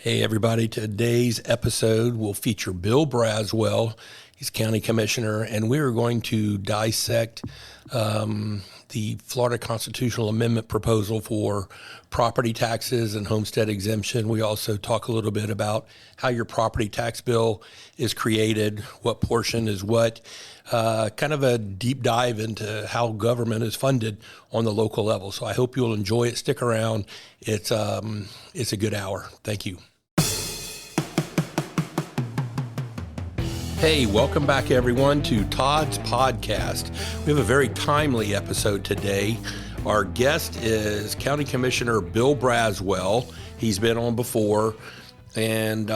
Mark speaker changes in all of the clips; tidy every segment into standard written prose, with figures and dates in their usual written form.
Speaker 1: Hey, everybody. Today's episode will feature Bill Braswell. He's county commissioner, and we are going to dissect the Florida constitutional amendment proposal for property taxes and homestead exemption. We also talk a little bit about how your property tax bill is created, what portion is what, kind of a deep dive into how government is funded on the local level. So I hope you'll enjoy it. Stick around. It's a good hour. Thank you. Hey, welcome back, everyone, to Todd's podcast. We have a very timely episode today. Our guest is County Commissioner Bill Braswell. He's been on before, and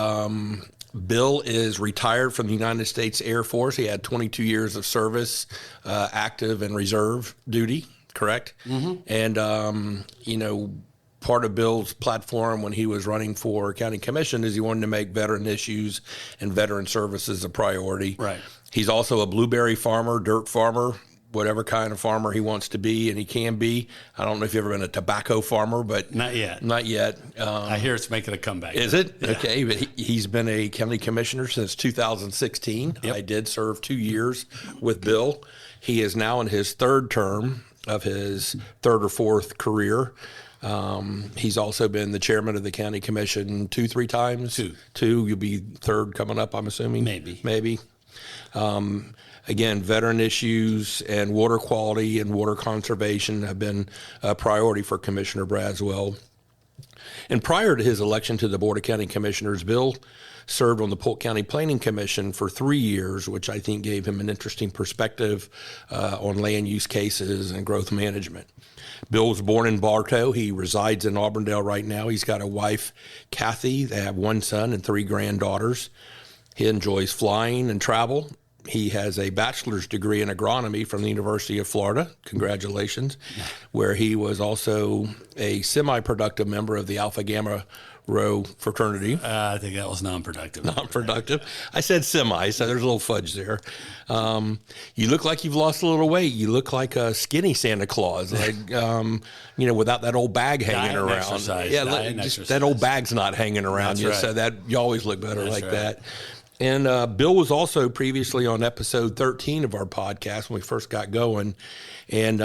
Speaker 1: Bill is retired from the United States Air Force. He had 22 years of service, active and reserve duty, correct? Mm-hmm. And, part of Bill's platform when he was running for county commission is he wanted to make veteran issues and veteran services a priority.
Speaker 2: Right.
Speaker 1: He's also a blueberry farmer, dirt farmer, whatever kind of farmer he wants to be, and he can be. I don't know if you've ever been a tobacco farmer, but
Speaker 2: not yet.
Speaker 1: Not yet.
Speaker 2: I hear it's making a comeback.
Speaker 1: Is it?
Speaker 2: Yeah.
Speaker 1: Okay, but he's been a county commissioner since 2016.
Speaker 2: Yep.
Speaker 1: I did serve 2 years with Bill. He is now in his third term of his third or fourth career. He's also been the chairman of the county commission 2-3 times. Two. You'll be third coming up, I'm assuming. Maybe. Again, veteran issues and water quality and water conservation have been a priority for Commissioner Braswell. And prior to his election to the Board of County Commissioners, Bill served on the Polk County Planning Commission for 3 years, which I think gave him an interesting perspective on land use cases and growth management. Bill was born in Bartow. He resides in Auburndale right now. He's got a wife, Kathy. They have one son and 3 granddaughters. He enjoys flying and travel. He has a bachelor's degree in agronomy from the University of Florida. Congratulations. Where he was also a semi-productive member of the Alpha Gamma Rho fraternity.
Speaker 2: I think that was non-productive.
Speaker 1: Non-productive. I said semi, so there's a little fudge there. You look like you've lost a little weight. You look like a skinny Santa Claus, like without that old bag hanging around.
Speaker 2: Exercise.
Speaker 1: Yeah, that old bag's not hanging around.
Speaker 2: That's
Speaker 1: you,
Speaker 2: right.
Speaker 1: so that you always look better.
Speaker 2: That's
Speaker 1: like
Speaker 2: right.
Speaker 1: that. And Bill was also previously on episode 13 of our podcast when we first got going. And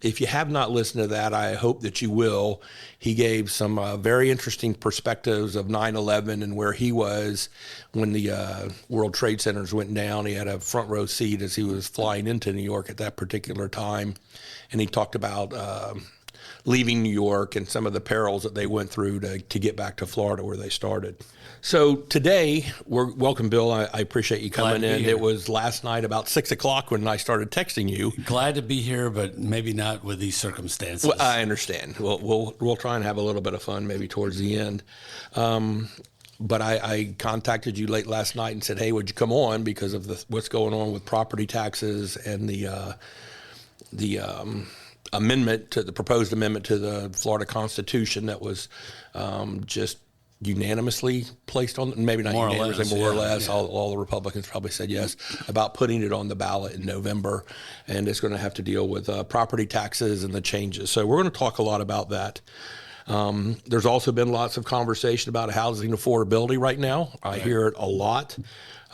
Speaker 1: if you have not listened to that, I hope that you will. He gave some very interesting perspectives of 9/11 and where he was when the World Trade Centers went down. He had a front row seat as he was flying into New York at that particular time. And he talked about leaving New York and some of the perils that they went through to get back to Florida where they started. So today, welcome, Bill. I appreciate you coming in. It was last night about 6 o'clock when I started texting you.
Speaker 2: Glad to be here, but maybe not with these circumstances.
Speaker 1: Well, I understand. We'll try and have a little bit of fun maybe towards the end. But I contacted you late last night and said, hey, would you come on because of what's going on with property taxes and the proposed amendment to the Florida Constitution that was just unanimously placed on, maybe not unanimously, more or less. Yeah. All the Republicans probably said yes, about putting it on the ballot in November, and it's going to have to deal with property taxes and the changes. So we're going to talk a lot about that. There's also been lots of conversation about housing affordability right now. I hear it a lot.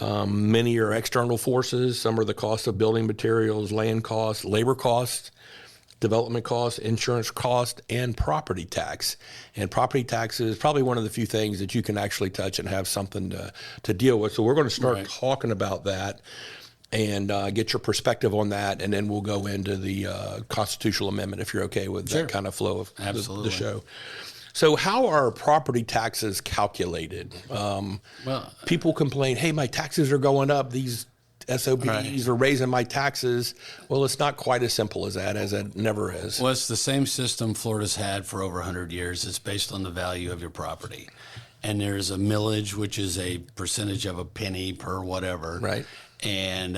Speaker 1: Many are external forces. Some are the cost of building materials, land costs, labor costs, development costs, insurance costs, and property tax. And property tax is probably one of the few things that you can actually touch and have something to deal with. So we're going to start talking about that and get your perspective on that, and then we'll go into the constitutional amendment if you're okay with that kind of flow of the show. So how are property taxes calculated? People complain, hey, my taxes are going up. These SOBs are raising my taxes. Well, it's not quite as simple as that, as it never is.
Speaker 2: Well, it's the same system Florida's had for over 100 years. It's based on the value of your property. And there's a millage, which is a percentage of a penny per whatever.
Speaker 1: Right.
Speaker 2: And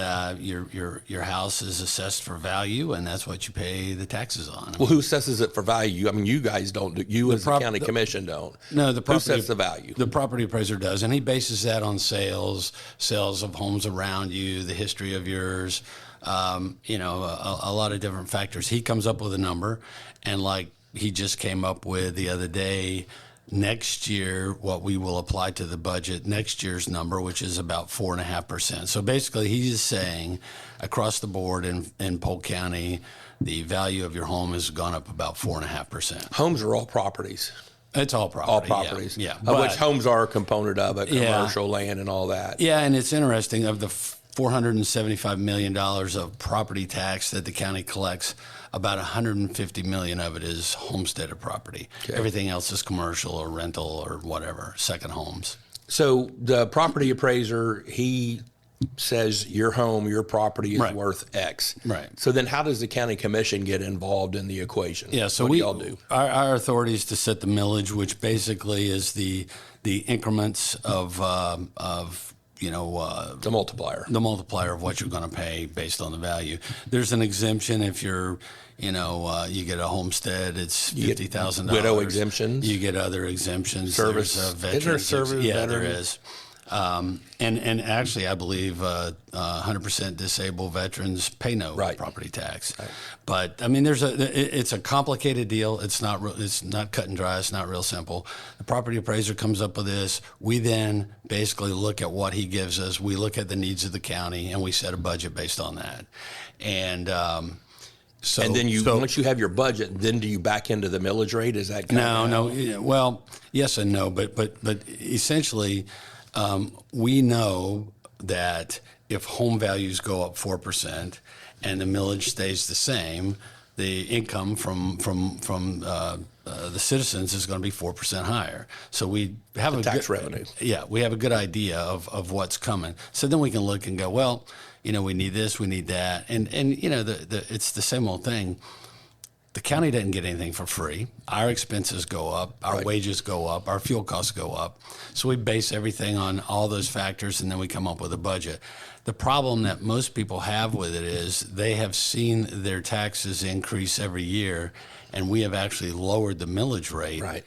Speaker 2: your house is assessed for value, and that's what you pay the taxes on.
Speaker 1: Well, who assesses it for value? I mean, you guys don't do. You as the county commission don't.
Speaker 2: No,
Speaker 1: who sets the value?
Speaker 2: The property appraiser does, and he bases that on sales of homes around you, the history of yours, a lot of different factors. He comes up with a number, and like he just came up with the other day, Next year, what we will apply to the budget, next year's number, which is about 4.5%. So basically, he's saying across the board in Polk County, the value of your home has gone up about 4.5%.
Speaker 1: Homes are all properties.
Speaker 2: It's all property.
Speaker 1: All properties.
Speaker 2: Yeah.
Speaker 1: Of which homes are a component of it, commercial land and all that.
Speaker 2: Yeah, and it's interesting, of the $475 million of property tax that the county collects, about $150 million of it is homesteaded property. Okay. Everything else is commercial or rental or whatever, second homes.
Speaker 1: So the property appraiser, he says your home, your property is worth X.
Speaker 2: Right.
Speaker 1: So then how does the county commission get involved in the equation?
Speaker 2: Yeah, so
Speaker 1: what do y'all do?
Speaker 2: Our authority is to set the millage, which basically is the increments of
Speaker 1: the multiplier.
Speaker 2: The multiplier of what you're going to pay based on the value. There's an exemption if you're, you get a homestead, it's $50,000.
Speaker 1: Widow exemptions.
Speaker 2: You get other exemptions.
Speaker 1: Service.
Speaker 2: Is there a service? Yeah, there is. And actually, I believe 100% disabled veterans pay no property tax. Right. But I mean, it's a complicated deal. It's not cut and dry. It's not real simple. The property appraiser comes up with this. We then basically look at what he gives us. We look at the needs of the county, and we set a budget based on that. And
Speaker 1: and then once you have your budget, then do you back into the millage rate? Is that
Speaker 2: no? Well, yes and no, but essentially. We know that if home values go up 4% and the millage stays the same, the income from the citizens is going to be 4% higher. So we have a
Speaker 1: tax revenue.
Speaker 2: Yeah, we have a good idea of what's coming. So then we can look and go, well, we need this, we need that, and it's the same old thing. The county doesn't get anything for free. Our expenses go up, our wages go up, our fuel costs go up. So we base everything on all those factors, and then we come up with a budget. The problem that most people have with it is they have seen their taxes increase every year, and we have actually lowered the millage rate.
Speaker 1: Right.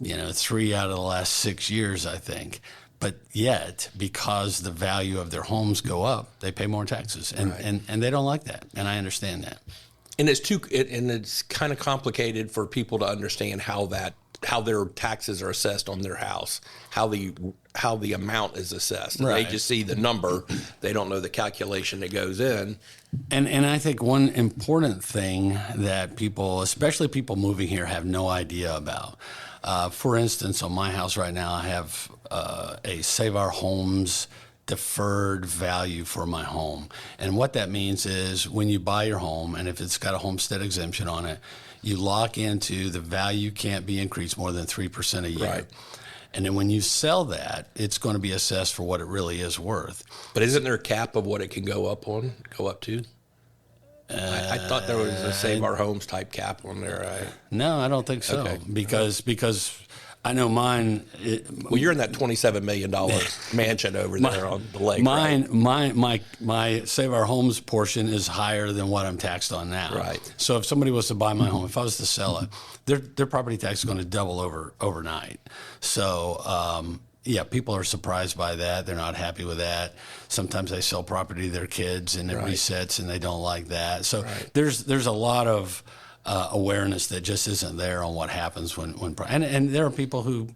Speaker 2: 3 out of the last 6 years, I think. But yet, because the value of their homes go up, they pay more taxes, and they don't like that, and I understand that.
Speaker 1: And it's kind of complicated for people to understand how their taxes are assessed on their house, how the amount is assessed. Right. They just see the number; they don't know the calculation that goes in.
Speaker 2: And I think one important thing that people, especially people moving here, have no idea about. For instance, on my house right now, I have a Save Our Homes deferred value for my home. And what that means is when you buy your home, and if it's got a homestead exemption on it, you lock into the value can't be increased more than 3% a year. Right. And then when you sell that, it's going to be assessed for what it really is worth.
Speaker 1: But isn't there a cap of what it can go up to? I thought there was a Save Our Homes type cap on there. Right?
Speaker 2: No, I don't think so. Okay. Because I know mine.
Speaker 1: Well, you're in that $27 million mansion over there on the lake.
Speaker 2: My Save Our Homes portion is higher than what I'm taxed on now.
Speaker 1: Right.
Speaker 2: So if somebody was to buy my home, if I was to sell it, their property tax is going to double overnight. So people are surprised by that. They're not happy with that. Sometimes they sell property to their kids and it resets, and they don't like that. So there's a lot of awareness that just isn't there on what happens when and there are people who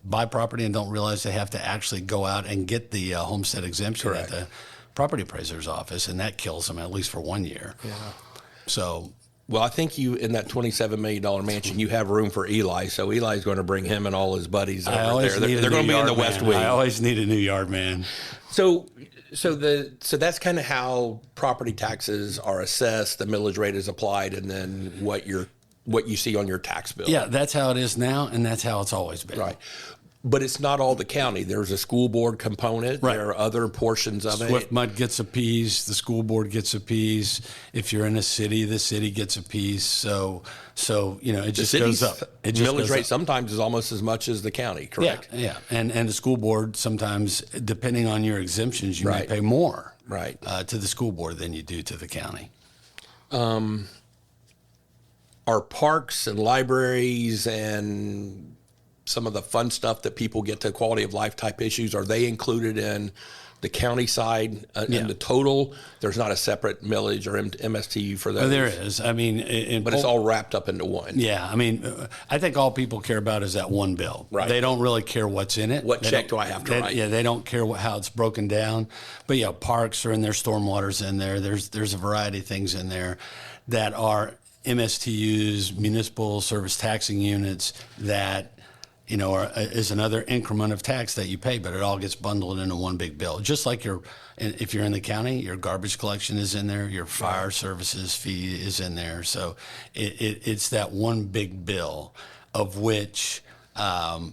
Speaker 2: buy property and don't realize they have to actually go out and get the homestead exemption at the property appraiser's office, and that kills them at least for 1 year.
Speaker 1: Yeah.
Speaker 2: So.
Speaker 1: Well, I think you, in that $27 million mansion, you have room for Eli. So Eli's going to bring him and all his buddies over there. They're going to be in the West Wing.
Speaker 2: I always need a new yard man.
Speaker 1: So that's kind of how property taxes are assessed. The millage rate is applied, and then what you see on your tax bill.
Speaker 2: Yeah, that's how it is now, and that's how it's always been.
Speaker 1: Right. But it's not all the county. There's a school board component. Right. There are other portions of it.
Speaker 2: Swift-Mud gets a piece. The school board gets a piece. If you're in a city, the city gets a piece. So it just goes up.
Speaker 1: The millage rate sometimes is almost as much as the county, correct?
Speaker 2: Yeah. And the school board sometimes, depending on your exemptions, you might pay more to the school board than you do to the county.
Speaker 1: Are parks and libraries and some of the fun stuff that people get to quality of life type issues, are they included in the county side and the total, there's not a separate millage or MSTU for those.
Speaker 2: There is. I mean,
Speaker 1: but it's all wrapped up into one.
Speaker 2: Yeah. I mean, I think all people care about is that one bill.
Speaker 1: Right.
Speaker 2: They don't really care what's in it.
Speaker 1: What check do I have to write?
Speaker 2: Yeah, they don't care how it's broken down. But yeah, parks are in there, stormwater's in there. There's a variety of things in there that are MSTUs, municipal service taxing units that is another increment of tax that you pay, but it all gets bundled into one big bill. Just like if you're in the county, your garbage collection is in there, your fire services fee is in there. So it's that one big bill, of which a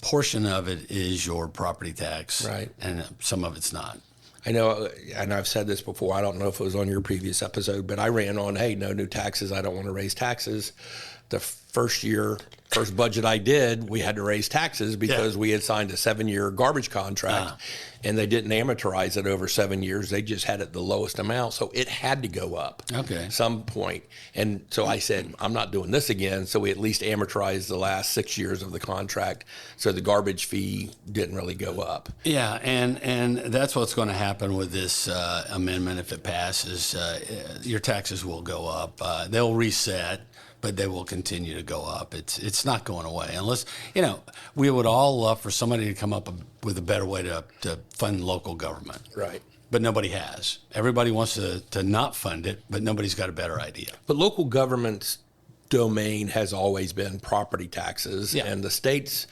Speaker 2: portion of it is your property tax,
Speaker 1: right,
Speaker 2: and some of it's not.
Speaker 1: I know, and I've said this before, I don't know if it was on your previous episode, but I ran on, hey, no new taxes, I don't want to raise taxes. The first budget I did, we had to raise taxes because we had signed a 7-year garbage contract, and they didn't amortize it over 7 years. They just had it the lowest amount, so it had to go up some point. And so I said, I'm not doing this again, so we at least amortized the last 6 years of the contract, so the garbage fee didn't really go up.
Speaker 2: Yeah, and that's what's going to happen with this amendment if it passes. Your taxes will go up. They'll reset, but they will continue to go up. It's not going away unless, we would all love for somebody to come up with a better way to fund local government.
Speaker 1: Right.
Speaker 2: But nobody has. Everybody wants to not fund it, but nobody's got a better idea.
Speaker 1: But local government's domain has always been property taxes, and the state's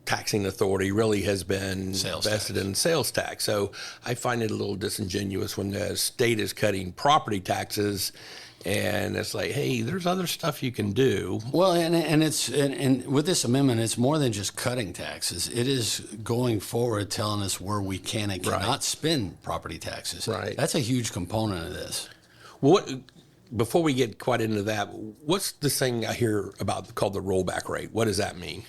Speaker 1: taxing authority really has been vested in sales tax. So I find it a little disingenuous when the state is cutting property taxes. And it's like, hey, there's other stuff you can do.
Speaker 2: Well, and with this amendment, it's more than just cutting taxes. It is going forward telling us where we can and cannot spend property taxes.
Speaker 1: Right.
Speaker 2: That's a huge component of this.
Speaker 1: Well, before we get quite into that, what's this thing I hear about called the rollback rate? What does that mean?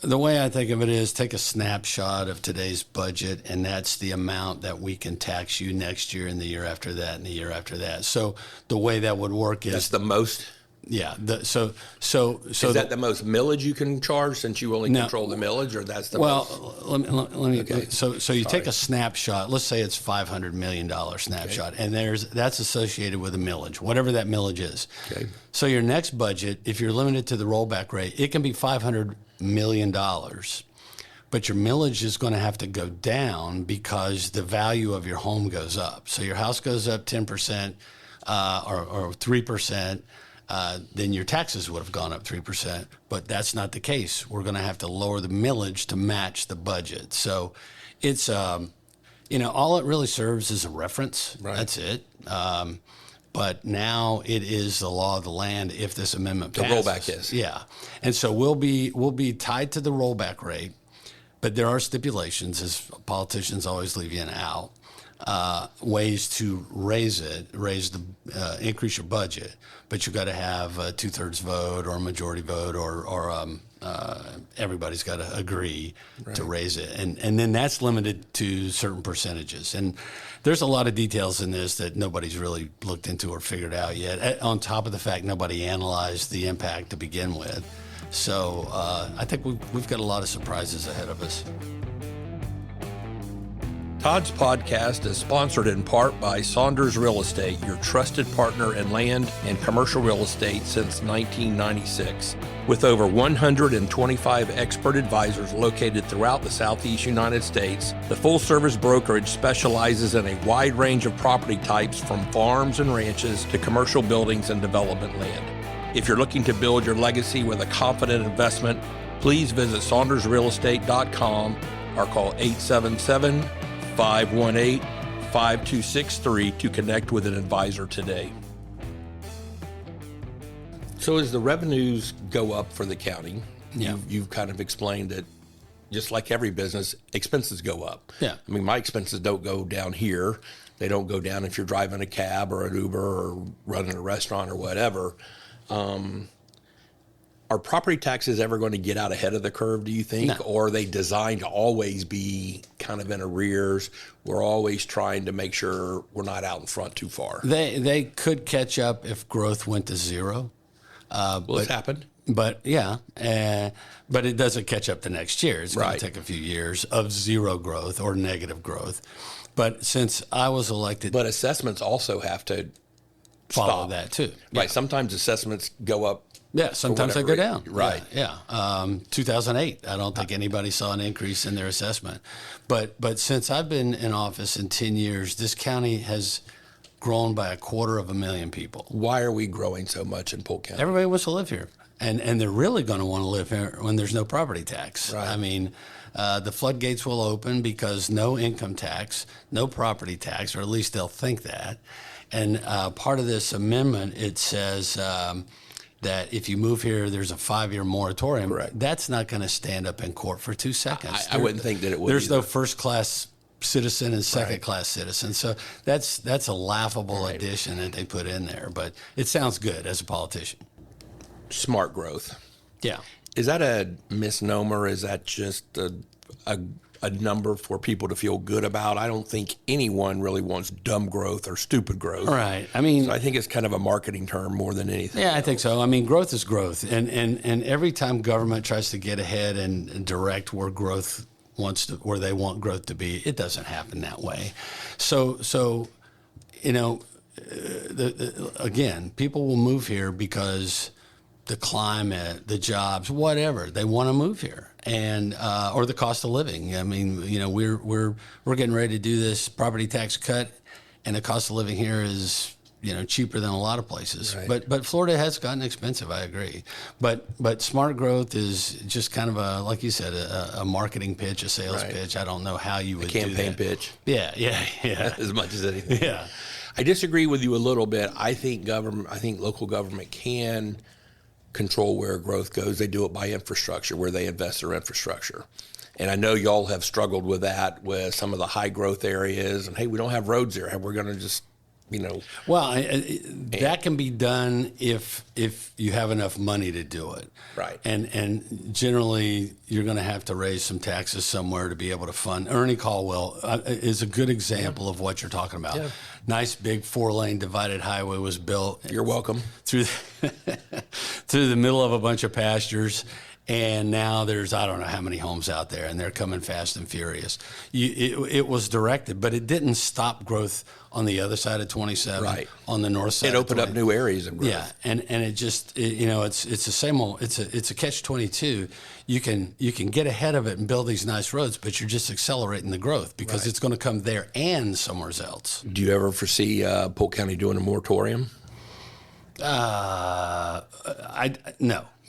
Speaker 2: The way I think of it is take a snapshot of today's budget, and that's the amount that we can tax you next year and the year after that and the year after that. So the way that would work is
Speaker 1: that's the most.
Speaker 2: Yeah. Is
Speaker 1: that the most millage you can charge since you only control the millage, or that's the most?
Speaker 2: Let me. Okay. So you take a snapshot. Let's say it's $500 million snapshot, and that's associated with a millage, whatever that millage is.
Speaker 1: Okay.
Speaker 2: So your next budget, if you're limited to the rollback rate, it can be $500 million, but your millage is going to have to go down because the value of your home goes up. So your house goes up 10% or 3%. Then your taxes would have gone up 3%, but that's not the case. We're going to have to lower the millage to match the budget. So it's, all it really serves is a reference.
Speaker 1: Right.
Speaker 2: That's it. But now it is the law of the land if this amendment passes.
Speaker 1: The rollback is.
Speaker 2: Yeah. And so we'll be tied to the rollback rate, but there are stipulations, as politicians always leave you an out, ways to increase your budget, but you've got to have a 2/3 vote or a majority vote or everybody's got to agree to raise it. And then that's limited to certain percentages. And there's a lot of details in this that nobody's really looked into or figured out yet, on top of the fact nobody analyzed the impact to begin with. So I think we've got a lot of surprises ahead of us.
Speaker 1: Todd's podcast is sponsored in part by Saunders Real Estate, your trusted partner in land and commercial real estate since 1996. With over 125 expert advisors located throughout the Southeast United States, the full-service brokerage specializes in a wide range of property types from farms and ranches to commercial buildings and development land. If you're looking to build your legacy with a confident investment, please visit SaundersRealEstate.com or call 877-518-5263 to connect with an advisor today. So as the revenues go up for the county, you've kind of explained that just like every business, expenses go up.
Speaker 2: Yeah.
Speaker 1: I mean, my expenses don't go down here. They don't go down if you're driving a cab or an Uber or running a restaurant or whatever. Are property taxes ever going to get out ahead of the curve, do you think?
Speaker 2: No.
Speaker 1: Or are they designed to always be kind of in arrears? We're always trying to make sure we're not out in front too far.
Speaker 2: They could catch up if growth went to zero.
Speaker 1: It's happened.
Speaker 2: but but it doesn't catch up the next year. It's going to take a few years of zero growth or negative growth. But since I was elected,
Speaker 1: but assessments also have to
Speaker 2: follow that too.
Speaker 1: Right. Sometimes assessments go up.
Speaker 2: Yeah, sometimes they go down.
Speaker 1: Right.
Speaker 2: Yeah. 2008, I don't think anybody saw an increase in their assessment. But since I've been in office in 10 years, this county has grown by 250,000 people.
Speaker 1: Why are we growing so much in Polk County?
Speaker 2: Everybody wants to live here. And they're really going to want to live here when there's no property tax.
Speaker 1: Right.
Speaker 2: I mean, the floodgates will open because no income tax, no property tax, or at least they'll think that. And part of this amendment, it says that if you move here, there's a 5-year moratorium.
Speaker 1: Correct.
Speaker 2: That's not going to stand up in court for 2 seconds.
Speaker 1: I wouldn't think that it would.
Speaker 2: There's no first-class citizen and second-class citizen. So that's a laughable addition that they put in there. But it sounds good as a politician.
Speaker 1: Smart growth.
Speaker 2: Yeah.
Speaker 1: Is that a misnomer? Is that just a number for people to feel good about? I don't think anyone really wants dumb growth or stupid growth.
Speaker 2: Right. I mean,
Speaker 1: so I think it's kind of a marketing term more than anything.
Speaker 2: Yeah, I think so. I mean, growth is growth. And every time government tries to get ahead and direct where where they want growth to be, it doesn't happen that way. So again, people will move here because the climate, the jobs, whatever, they want to move here, and or the cost of living. I mean, we're getting ready to do this property tax cut, and the cost of living here is cheaper than a lot of places. Right. But Florida has gotten expensive. I agree. But smart growth is just kind of like you said, a marketing pitch, a sales pitch. I don't know how you would
Speaker 1: campaign
Speaker 2: do that.
Speaker 1: pitch.
Speaker 2: Yeah.
Speaker 1: As much as anything.
Speaker 2: Yeah.
Speaker 1: I disagree with you a little bit. I think local government can control where growth goes. They do it by infrastructure, where they invest their infrastructure. And I know y'all have struggled with that with some of the high growth areas. And hey, we don't have roads there. We're going to just,
Speaker 2: Well, that can be done if you have enough money to do it.
Speaker 1: Right.
Speaker 2: And generally, you're going to have to raise some taxes somewhere to be able to fund. Ernie Caldwell is a good example of what you're talking about. Yeah. Nice big 4-lane divided highway was built.
Speaker 1: You're welcome.
Speaker 2: Through the middle of a bunch of pastures. And now there's, I don't know how many homes out there, and they're coming fast and furious. It was directed, but it didn't stop growth on the other side of 27, on the north side.
Speaker 1: It opened up new areas of growth.
Speaker 2: Yeah, and it just, it's the same old, it's a catch-22. You can get ahead of it and build these nice roads, but you're just accelerating the growth because it's going to come there and somewhere else.
Speaker 1: Do you ever foresee Polk County doing a moratorium?
Speaker 2: No,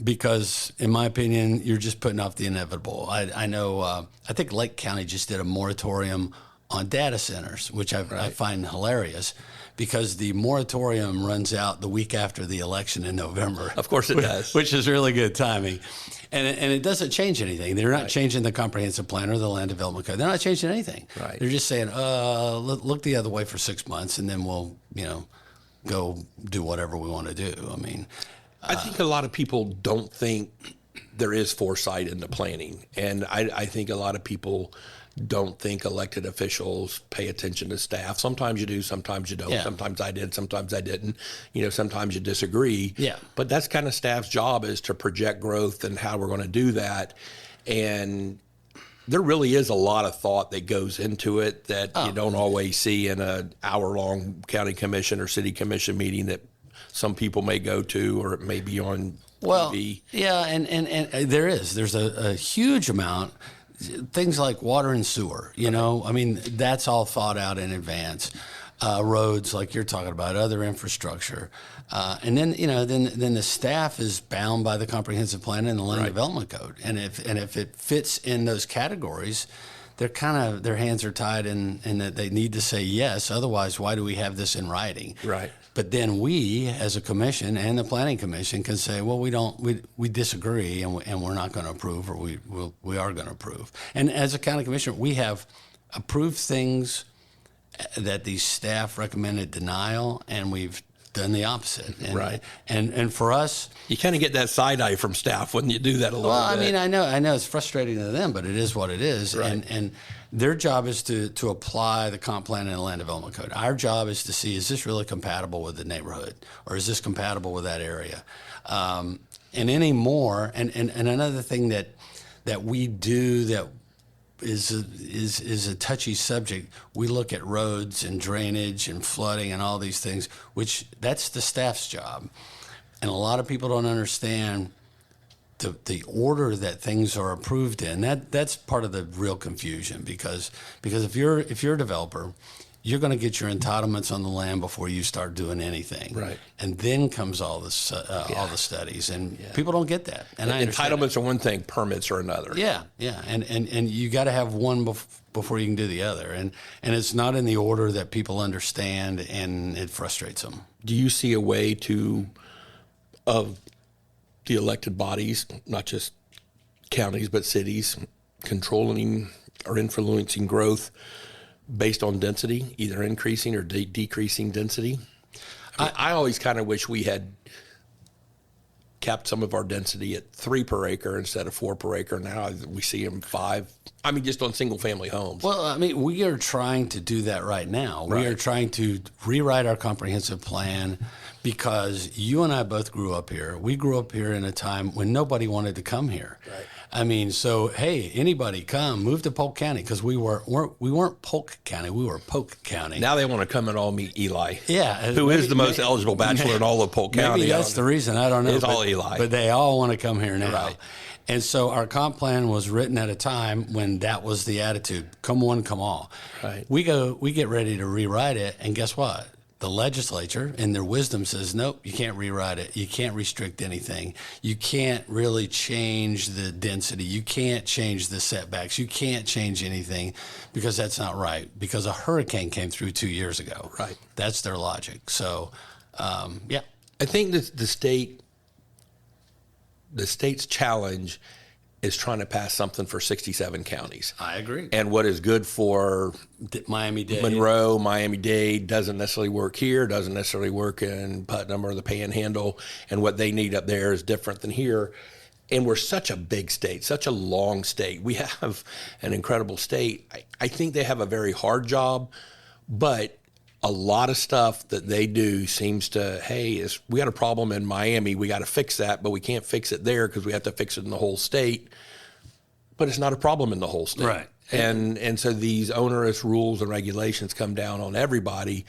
Speaker 2: because in my opinion, you're just putting off the inevitable. I know. I think Lake County just did a moratorium on data centers, which I find hilarious, because the moratorium runs out the week after the election in November.
Speaker 1: Of course, it does,
Speaker 2: which is really good timing. And it doesn't change anything. They're not changing the comprehensive plan or the land development code. They're not changing anything.
Speaker 1: Right.
Speaker 2: They're just saying, look the other way for 6 months, and then we'll, go do whatever we want to do. I mean,
Speaker 1: I think a lot of people don't think there is foresight in the planning. And I think a lot of people don't think elected officials pay attention to staff. Sometimes you do, sometimes you don't. Yeah. Sometimes I did, sometimes I didn't. Sometimes you disagree.
Speaker 2: Yeah.
Speaker 1: But that's kind of staff's job, is to project growth and how we're going to do that. And there really is a lot of thought that goes into it that you don't always see in an hour-long county commission or city commission meeting that some people may go to, or it may be on TV.
Speaker 2: Yeah, and there's a huge amount, things like water and sewer, I mean, that's all thought out in advance. Roads, like you're talking about, other infrastructure. And then, then the staff is bound by the comprehensive plan and the land development code. And if it fits in those categories, their hands are tied in that they need to say yes. Otherwise, why do we have this in writing?
Speaker 1: Right.
Speaker 2: But then we, as a commission and the planning commission, can say, well, we disagree and we're not going to approve, or we are going to approve. And as a county commissioner, we have approved things that the staff recommended denial, and we've done the opposite. And, and for us,
Speaker 1: you kind of get that side eye from staff when you do that a little bit.
Speaker 2: Well, I mean, I know it's frustrating to them, but it is what it is.
Speaker 1: Right.
Speaker 2: And their job is to apply the comp plan and the land development code. Our job is to see, is this really compatible with the neighborhood, or is this compatible with that area? And anymore, and another thing that we do that is a touchy subject. We look at roads and drainage and flooding and all these things, which that's the staff's job. And a lot of people don't understand the order that things are approved in. That's part of the real confusion, because if you're a developer, you're going to get your entitlements on the land before you start doing anything.
Speaker 1: Right.
Speaker 2: And then comes all this, all the studies, and people don't get that. And I
Speaker 1: entitlements are one thing, permits are another.
Speaker 2: Yeah. And you got to have one before you can do the other. And it's not in the order that people understand, and it frustrates them.
Speaker 1: Do you see a way of the elected bodies, not just counties, but cities, controlling or influencing growth based on density, either increasing or decreasing density? I always kind of wish we had capped some of our density at 3 per acre instead of 4 per acre. Now we see them 5. I mean, just on single family homes.
Speaker 2: Well, I mean, we are trying to do that right now. Right. We are trying to rewrite our comprehensive plan, because you and I both grew up here. We grew up here in a time when nobody wanted to come here.
Speaker 1: Right.
Speaker 2: I mean, so hey, anybody move to Polk County, because we weren't Polk County, we were Polk County.
Speaker 1: Now they want to come and all meet Eli.
Speaker 2: Yeah,
Speaker 1: who is the most eligible bachelor in all of Polk County.
Speaker 2: Maybe that's the reason. I don't know.
Speaker 1: It's all Eli,
Speaker 2: but they all want to come here now.
Speaker 1: Right.
Speaker 2: And so our comp plan was written at a time when that was the attitude: come one, come all.
Speaker 1: Right.
Speaker 2: We get ready to rewrite it, and guess what? The legislature, in their wisdom, says, nope, you can't rewrite it. You can't restrict anything. You can't really change the density. You can't change the setbacks. You can't change anything, because that's not right, because a hurricane came through 2 years ago.
Speaker 1: Right.
Speaker 2: That's their logic. So, yeah.
Speaker 1: I think that the state's challenge is trying to pass something for 67 counties.
Speaker 2: I agree.
Speaker 1: And what is good for
Speaker 2: Miami-Dade,
Speaker 1: Monroe, Miami-Dade doesn't necessarily work here, doesn't necessarily work in Putnam or the Panhandle, and what they need up there is different than here. And we're such a big state, such a long state. We have an incredible state. I think they have a very hard job, but a lot of stuff that they do seems to, hey, we got a problem in Miami, we got to fix that, but we can't fix it there because we have to fix it in the whole state. But it's not a problem in the whole state.
Speaker 2: Right.
Speaker 1: And so these onerous rules and regulations come down on everybody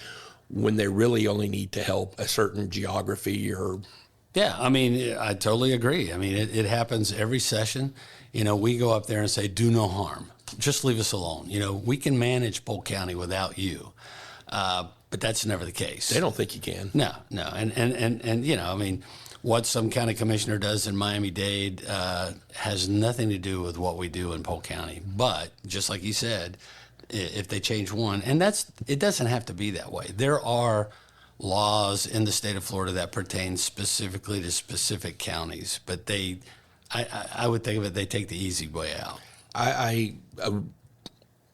Speaker 1: when they really only need to help a certain geography or...
Speaker 2: Yeah, I mean, I totally agree. I mean, it happens every session. You know, we go up there and say, do no harm. Just leave us alone. You know, we can manage Polk County without you. But that's never the case.
Speaker 1: They don't think you can.
Speaker 2: No. And you know, I mean, what some county commissioner does in Miami-Dade has nothing to do with what we do in Polk County. But just like you said, if they change one, and it doesn't have to be that way. There are laws in the state of Florida that pertain specifically to specific counties, but I would think of it, they take the easy way out.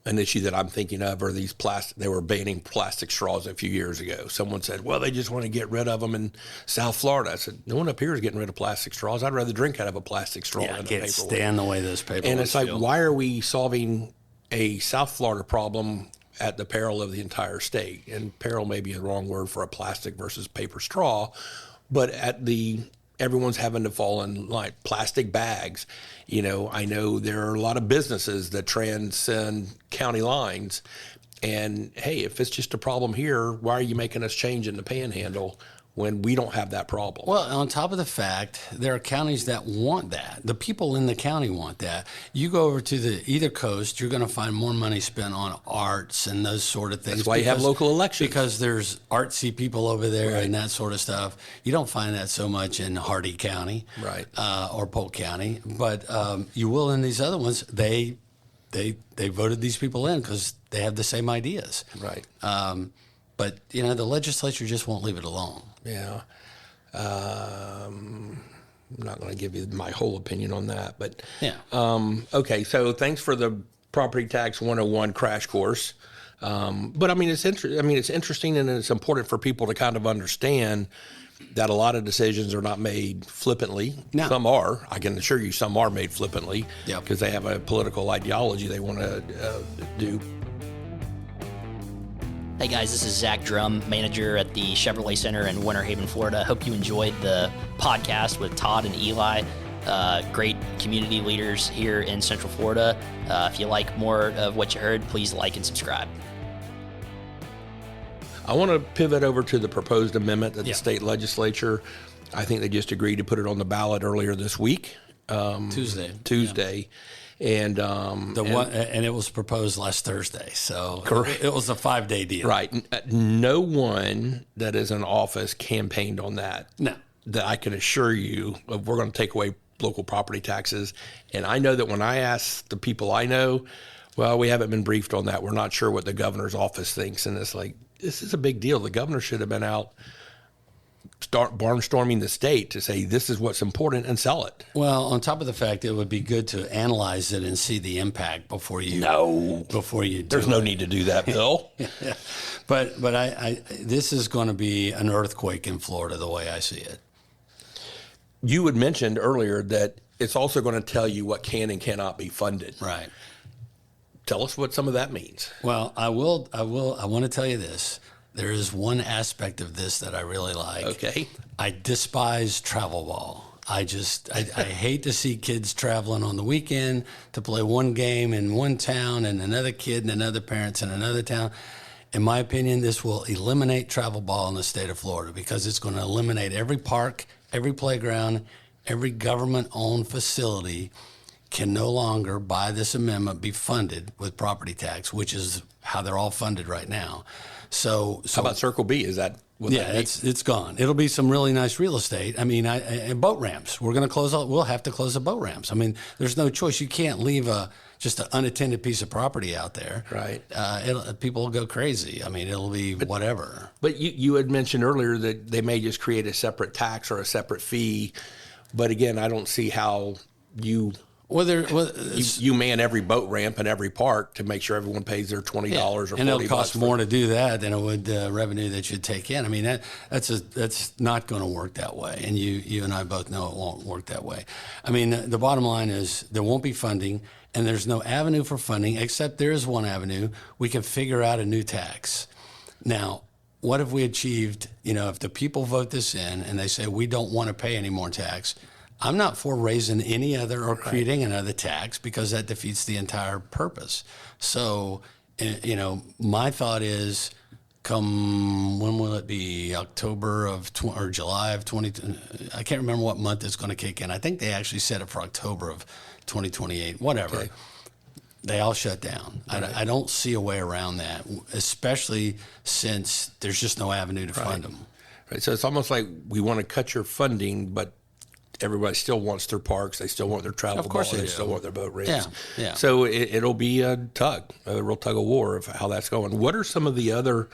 Speaker 1: An issue that I'm thinking of are these they were banning plastic straws a few years ago. Someone said, well, they just want to get rid of them in South Florida. I said, no one up here is getting rid of plastic straws. I'd rather drink out of a plastic straw than a paper one.
Speaker 2: I can't stand the way those paper
Speaker 1: And
Speaker 2: ones
Speaker 1: it's like,
Speaker 2: feel.
Speaker 1: why are we solving a South Florida problem at the peril of the entire state? And peril may be the wrong word for a plastic versus paper straw, but everyone's having to fall in like plastic bags. You know, I know there are a lot of businesses that transcend county lines. And hey, if it's just a problem here, why are you making us change in the Panhandle when we don't have that problem?
Speaker 2: Well, on top of the fact, there are counties that want that. The people in the county want that. You go over to either coast, you're going to find more money spent on arts and those sort of things.
Speaker 1: That's why you have local elections.
Speaker 2: Because there's artsy people over there and that sort of stuff. You don't find that so much in Hardy County,
Speaker 1: right,
Speaker 2: or Polk County, but you will in these other ones. They voted these people in because they have the same ideas,
Speaker 1: right.
Speaker 2: But you know, the legislature just won't leave it alone.
Speaker 1: Yeah. I'm not going to give you my whole opinion on that, but
Speaker 2: yeah.
Speaker 1: Okay. So thanks for the property tax 101 crash course. But I mean, it's interesting and it's important for people to kind of understand that a lot of decisions are not made flippantly.
Speaker 2: No.
Speaker 1: Some are. I can assure you some are made flippantly because they have a political ideology they want to do.
Speaker 3: Hey guys, this is Zach Drum, manager at the Chevrolet Center in Winter Haven, Florida. Hope you enjoyed the podcast with Todd and Eli. Great community leaders here in Central Florida. If you like more of what you heard, please like and subscribe.
Speaker 1: I want to pivot over to the proposed amendment that the state legislature, I think they just agreed to put it on the ballot earlier this week. Tuesday. And
Speaker 2: and it was proposed last Thursday, so it was a 5-day deal.
Speaker 1: Right. No one that is in office campaigned on that.
Speaker 2: No.
Speaker 1: That I can assure you of, we're going to take away local property taxes. And I know that when I ask the people I know, well, we haven't been briefed on that. We're not sure what the governor's office thinks. And it's like, this is a big deal. The governor should have been out barnstorming the state to say this is what's important and sell it.
Speaker 2: Well, on top of the fact, it would be good to analyze it and see the impact before you.
Speaker 1: There's no need to do that, Bill.
Speaker 2: But I this is going to be an earthquake in Florida, the way I see it.
Speaker 1: You had mentioned earlier that it's also going to tell you what can and cannot be funded.
Speaker 2: Right.
Speaker 1: Tell us what some of that means.
Speaker 2: Well, I want to tell you this. There is one aspect of this that I really like.
Speaker 1: Okay.
Speaker 2: I despise travel ball. I hate to see kids traveling on the weekend to play one game in one town and another kid and another parents in another town. In my opinion, this will eliminate travel ball in the state of Florida because it's going to eliminate every park, every playground, every government-owned facility can no longer, by this amendment, be funded with property tax, which is how they're all funded right now. So
Speaker 1: how about Circle B? Is that what that means?
Speaker 2: It's gone. It'll be some really nice real estate. I mean, and boat ramps. We're going to close. We'll have to close the boat ramps. I mean, there's no choice. You can't leave just an unattended piece of property out there.
Speaker 1: Right.
Speaker 2: People will go crazy. I mean, it'll be whatever.
Speaker 1: But you had mentioned earlier that they may just create a separate tax or a separate fee. But again, I don't see how you man every boat ramp in every park to make sure everyone pays their $20 or $40.
Speaker 2: And it'll cost more to do that than it would revenue that you'd take in. I mean, that's not going to work that way. And you and I both know it won't work that way. I mean, the bottom line is there won't be funding, and there's no avenue for funding, except there is one avenue. We can figure out a new tax. Now, what have we achieved? If the people vote this in and they say we don't want to pay any more tax, I'm not for raising any other or creating another tax because that defeats the entire purpose. So, my thought is, come when will it be? October or July of 20? I can't remember what month it's going to kick in. I think they actually set it for October of 2028. Whatever. Okay. They all shut down. Right. I don't see a way around that, especially since there's just no avenue to fund them.
Speaker 1: Right. So it's almost like we want to cut your funding, but everybody still wants their parks. They still want their travel ball. They still want their boat ramps.
Speaker 2: Yeah.
Speaker 1: So it'll be a real tug of war of how that's going. What are some of the other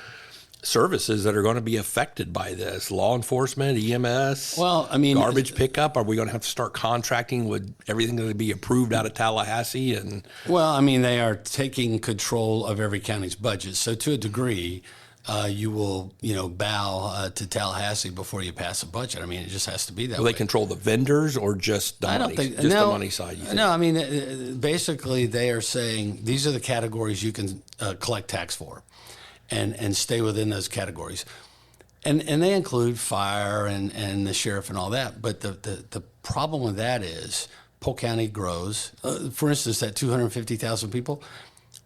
Speaker 1: services that are going to be affected by this? Law enforcement, EMS,
Speaker 2: well, I mean,
Speaker 1: garbage pickup? Are we going to have to start contracting with everything going to be approved out of Tallahassee?
Speaker 2: Well, I mean, they are taking control of every county's budget. So to a degree, you will, bow to Tallahassee before you pass a budget. I mean, it just has to be that way.
Speaker 1: Will they control the vendors or just the money? I don't think, the money side.
Speaker 2: No, I mean, basically they are saying these are the categories you can collect tax for, and stay within those categories, and they include fire and the sheriff and all that. But the problem with that is Polk County grows. For instance, that 250,000 people.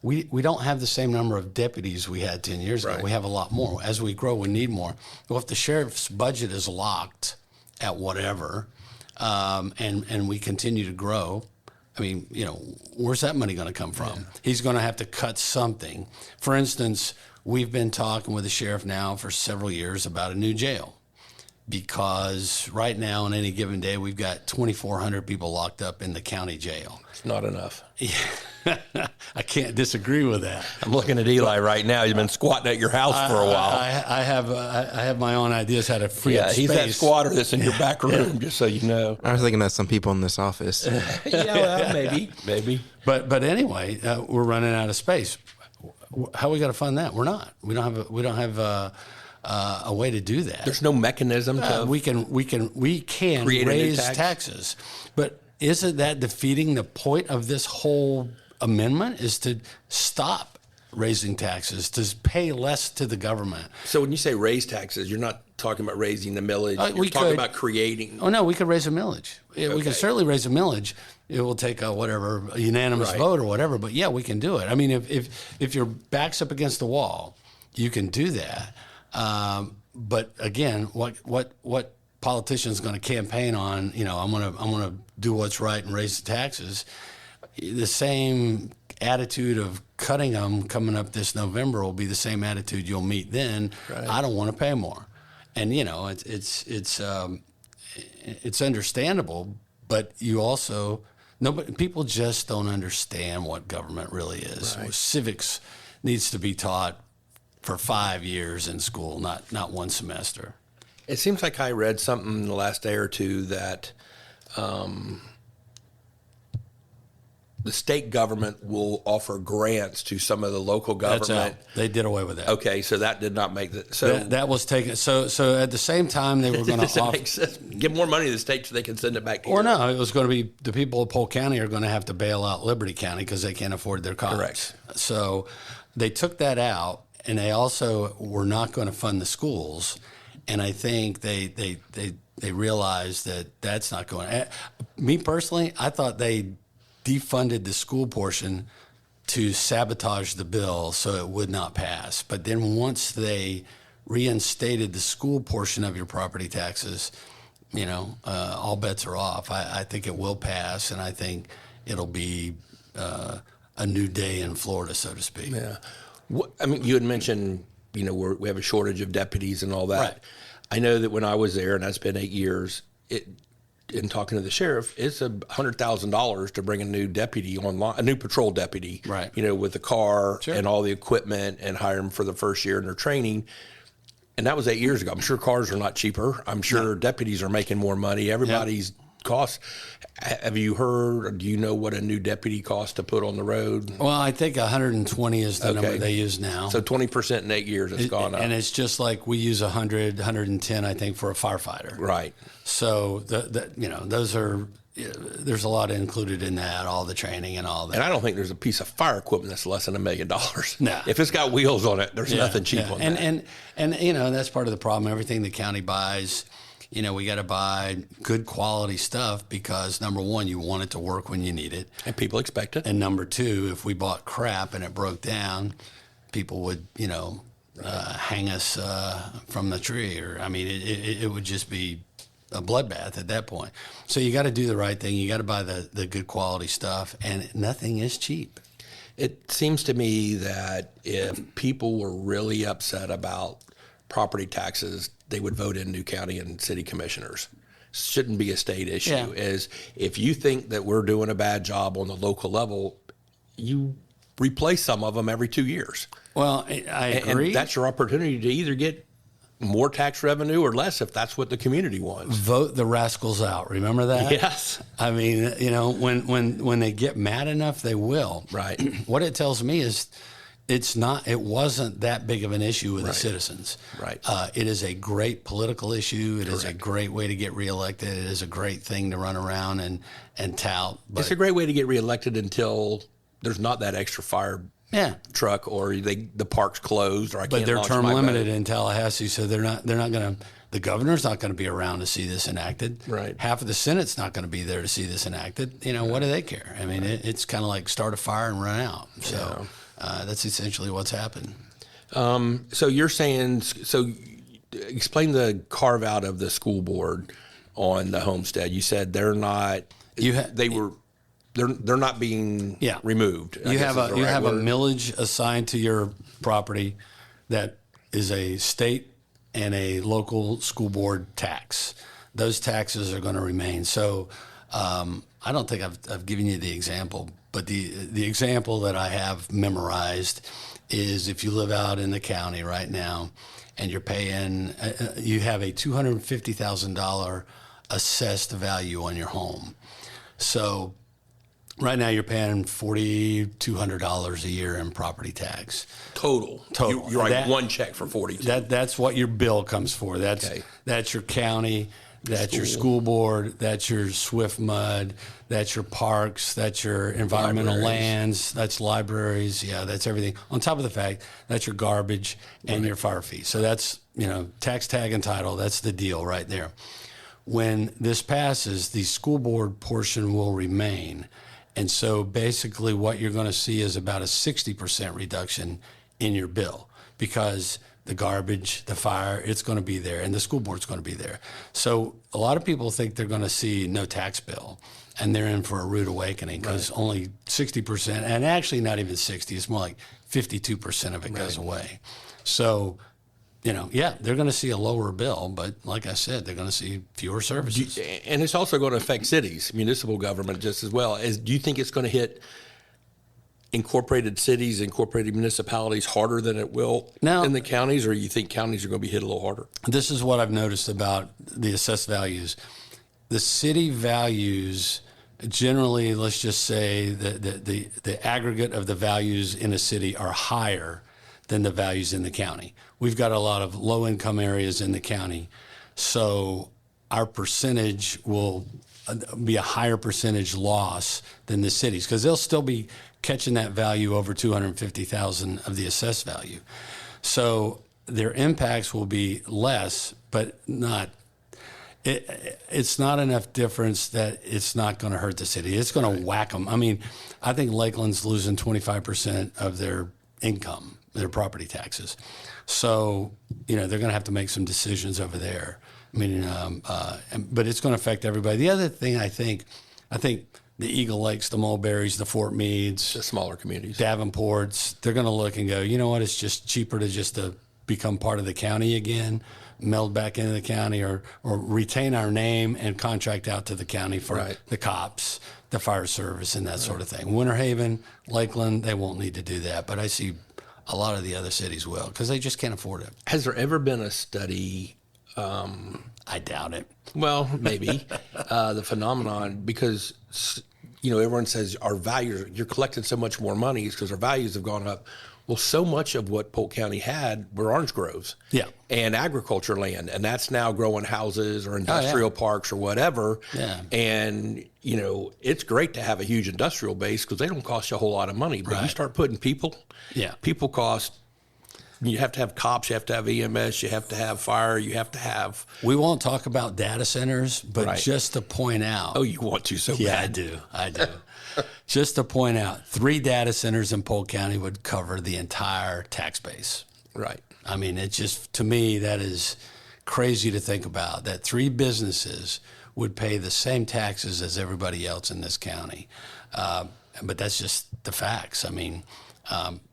Speaker 2: We don't have the same number of deputies we had 10 years ago. We have a lot more. As we grow, we need more. Well, if the sheriff's budget is locked at whatever, and we continue to grow, I mean, where's that money going to come from? Yeah. He's going to have to cut something. For instance, we've been talking with the sheriff now for several years about a new jail, because right now on any given day, we've got 2,400 people locked up in the county jail.
Speaker 1: It's not enough.
Speaker 2: Yeah. I can't disagree with that.
Speaker 1: I'm looking at Eli right now. He's been squatting at your house for a while.
Speaker 2: I have my own ideas how to free up space.
Speaker 1: He's that squatter that's in your back room, just so you know.
Speaker 4: I was thinking that's some people in this office.
Speaker 1: Well, maybe.
Speaker 2: But anyway, we're running out of space. How are we going to fund that? We're not. We don't have a way to do that.
Speaker 1: There's no mechanism to.
Speaker 2: We can raise taxes, but isn't that defeating the point of this whole amendment? Is to stop raising taxes to pay less to the government.
Speaker 1: So when you say raise taxes, you're not talking about raising the millage. You're talking about creating.
Speaker 2: Oh no, we could raise a millage. We
Speaker 1: Okay.
Speaker 2: could certainly raise a millage. It will take a unanimous vote or whatever. But yeah, we can do it. I mean, if your back's up against the wall, you can do that. But again, what politician's going to campaign on? I'm gonna do what's right and raise the taxes. The same attitude of cutting them coming up this November will be the same attitude you'll meet then. Right. I don't want to pay more, and it's understandable, but you also people just don't understand what government really is. Right. Civics needs to be taught for 5 years in school, not one semester.
Speaker 1: It seems like I read something in the last day or two that the state government will offer grants to some of the local government.
Speaker 2: They did away with that.
Speaker 1: Okay, so that did not make the so
Speaker 2: that was taken. So at the same time they were going to offer
Speaker 1: give more money to the state so they can send it back to you.
Speaker 2: Or no, it was going to be the people of Polk County are going to have to bail out Liberty County because they can't afford their college.
Speaker 1: Correct.
Speaker 2: So they took that out, and they also were not going to fund the schools. And I think they realized that that's not going. Me personally, I thought they defunded the school portion to sabotage the bill so it would not pass. But then once they reinstated the school portion of your property taxes, all bets are off. I think it will pass, and I think it'll be a new day in Florida, so to speak.
Speaker 1: Yeah. I mean, you had mentioned, we have a shortage of deputies and all that.
Speaker 2: Right. I
Speaker 1: know that when I was there, and that's been 8 years, in talking to the sheriff, it's $100,000 to bring a new deputy online, a new patrol deputy,
Speaker 2: right?
Speaker 1: With the car
Speaker 2: Sure.
Speaker 1: and all the equipment, and hire them for the first year in their training. And that was 8 years ago. I'm sure cars are not cheaper. I'm sure deputies are making more money. Everybody's costs. Have you heard, or do you know what a new deputy costs to put on the road?
Speaker 2: Well, I think 120 is the number they use now.
Speaker 1: So 20% in 8 years it's gone up.
Speaker 2: And it's just like we use 100, 110, I think, for a firefighter.
Speaker 1: Right.
Speaker 2: So, those are, there's a lot included in that, all the training and all that.
Speaker 1: And I don't think there's a piece of fire equipment that's less than $1 million.
Speaker 2: No.
Speaker 1: If it's got wheels on it, there's nothing cheap on that.
Speaker 2: And that's part of the problem. Everything the county buys, we got to buy good quality stuff because, number one, you want it to work when you need it.
Speaker 1: And people expect it.
Speaker 2: And number two, if we bought crap and it broke down, people would, hang us from the tree. Or, it would just be a bloodbath at that point. So you got to do the right thing. You got to buy the good quality stuff, and nothing is cheap.
Speaker 1: It seems to me that if people were really upset about property taxes, they would vote in new county and city commissioners. Shouldn't be a state issue.
Speaker 2: Yeah.
Speaker 1: Is if you think that we're doing a bad job on the local level, you replace some of them every 2 years.
Speaker 2: Well, I agree.
Speaker 1: And that's your opportunity to either get more tax revenue or less if that's what the community wants.
Speaker 2: Vote the rascals out. Remember that?
Speaker 1: Yes.
Speaker 2: When they get mad enough, they will.
Speaker 1: Right.
Speaker 2: What it tells me is it wasn't that big of an issue with the citizens.
Speaker 1: Right.
Speaker 2: It is a great political issue. It is a great way to get reelected. It is a great thing to run around and tout. But
Speaker 1: it's a great way to get reelected until there's not that extra fire truck, or the park's closed, or I can't.
Speaker 2: But they're
Speaker 1: launch
Speaker 2: term
Speaker 1: my
Speaker 2: limited
Speaker 1: boat.
Speaker 2: in Tallahassee, so they're not going to. The governor's not going to be around to see this enacted.
Speaker 1: Right.
Speaker 2: Half of the Senate's not going to be there to see this enacted. What do they care? It's kind of like start a fire and run out. So that's essentially what's happened.
Speaker 1: So you're saying, explain the carve out of the school board on the homestead. You said they're not. They're not being removed.
Speaker 2: You have a millage assigned to your property that is a state and a local school board tax. Those taxes are going to remain. So I don't think I've given you the example, but the example that I have memorized is if you live out in the county right now and you're paying, you have a $250,000 assessed value on your home. So right now you're paying $4,200 a year in property tax.
Speaker 1: Total. You write one check for $42.
Speaker 2: That's what your bill comes for. That's your county. That's your school board. That's your Swift Mud. That's your parks. That's your environmental lands. That's libraries. Yeah, that's everything. On top of the fact, that's your garbage and your fire fee. So that's, tax tag and title. That's the deal right there. When this passes, the school board portion will remain. And so basically what you're going to see is about a 60% reduction in your bill, because the garbage, the fire, it's going to be there, and the school board's going to be there. So a lot of people think they're going to see no tax bill, and they're in for a rude awakening, because only 60%, and actually not even 60, it's more like 52% of it goes away. So, they're going to see a lower bill, but like I said, they're going to see fewer services.
Speaker 1: And it's also going to affect cities, municipal government just as well. Do you think it's going to hit incorporated cities, incorporated municipalities harder than it will in the counties, or you think counties are going to be hit a little harder?
Speaker 2: This is what I've noticed about the assessed values. The city values generally, let's just say the aggregate of the values in a city are higher than the values in the county. We've got a lot of low-income areas in the county, so our percentage will be a higher percentage loss than the cities, because they'll still be catching that value over $250,000 of the assessed value. So their impacts will be less, but not. It's not enough difference that it's not going to hurt the city. It's going to whack them. I mean, I think Lakeland's losing 25% of their income, their property taxes. So, they're going to have to make some decisions over there. I mean, but it's going to affect everybody. The other thing I think the Eagle Lakes, the Mulberries, the Fort Meads,
Speaker 1: the smaller communities,
Speaker 2: Davenports, they're going to look and go, you know what, it's just cheaper to become part of the county again, meld back into the county, or retain our name and contract out to the county for the cops, the fire service, and that sort of thing. Winter Haven, Lakeland, they won't need to do that, but I see a lot of the other cities will, because they just can't afford it.
Speaker 1: Has there ever been a study?
Speaker 2: I doubt it.
Speaker 1: Well, maybe the phenomenon, because everyone says our values, you're collecting so much more money because our values have gone up. Well, so much of what Polk County had were orange groves and agriculture land, and that's now growing houses or industrial parks or whatever. Yeah. And, it's great to have a huge industrial base because they don't cost you a whole lot of money. But you start putting people cost. You have to have cops, you have to have EMS, you have to have fire, you have to have...
Speaker 2: We won't talk about data centers, but just to point out...
Speaker 1: Oh, you want to so bad.
Speaker 2: Yeah, I do. Just to point out, 3 data centers in Polk County would cover the entire tax base.
Speaker 1: Right.
Speaker 2: I mean, it just, to me, that is crazy to think about, that 3 businesses would pay the same taxes as everybody else in this county. But that's just the facts. I mean...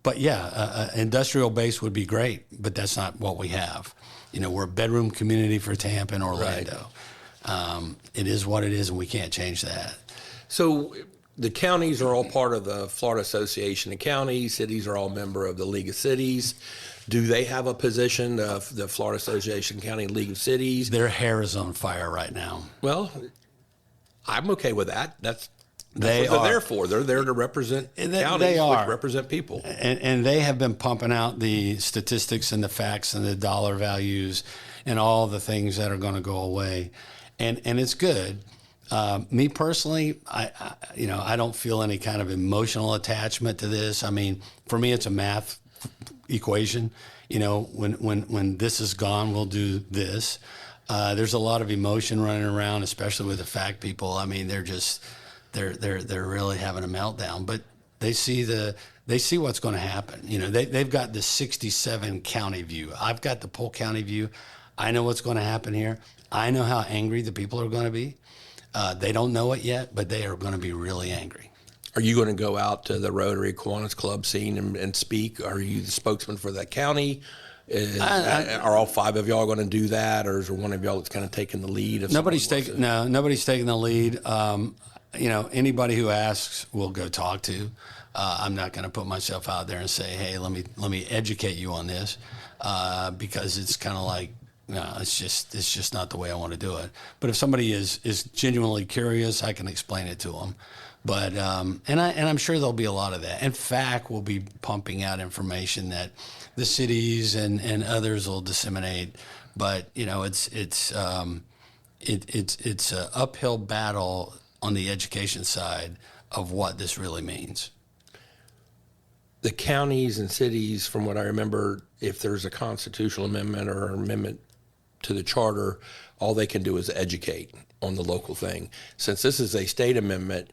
Speaker 2: but industrial base would be great, but that's not what we have. We're a bedroom community for Tampa and Orlando. It is what it is, and we can't change that.
Speaker 1: So the counties are all part of the Florida Association of Counties. Cities are all member of the League of Cities. Do they have a position of the Florida Association of County League of Cities?
Speaker 2: Their hair is on fire right now.
Speaker 1: Well, I'm okay with that. That's what they're there for. They're there to represent counties, which represent people.
Speaker 2: And they have been pumping out the statistics and the facts and the dollar values and all the things that are going to go away. And it's good. Me personally, I don't feel any kind of emotional attachment to this. I mean, for me, it's a math equation. When this is gone, we'll do this. There's a lot of emotion running around, especially with the fact people. I mean, they're really having a meltdown, but they see what's going to happen. They've got the 67 county view. I've got the Polk County view. I know what's going to happen here. I know how angry the people are going to be. They don't know it yet, but they are going to be really angry.
Speaker 1: Are you going to go out to the Rotary Kiwanis Club scene and speak? Are you the spokesman for that county? Are all 5 of y'all going to do that, or is there one of y'all that's kind of taking the lead?
Speaker 2: Nobody's taking the lead. Anybody who asks, we'll go talk to. I'm not going to put myself out there and say, hey, let me educate you on this, because it's kind of like, no, it's just not the way I want to do it. But if somebody is genuinely curious, I can explain it to them. But and I'm sure there'll be a lot of that. In fact, we'll be pumping out information that the cities and others will disseminate. But it's it's an uphill battle on the education side of what this really means.
Speaker 1: The counties and cities, from what I remember, if there's a constitutional amendment or an amendment to the charter, all they can do is educate on the local thing. Since this is a state amendment,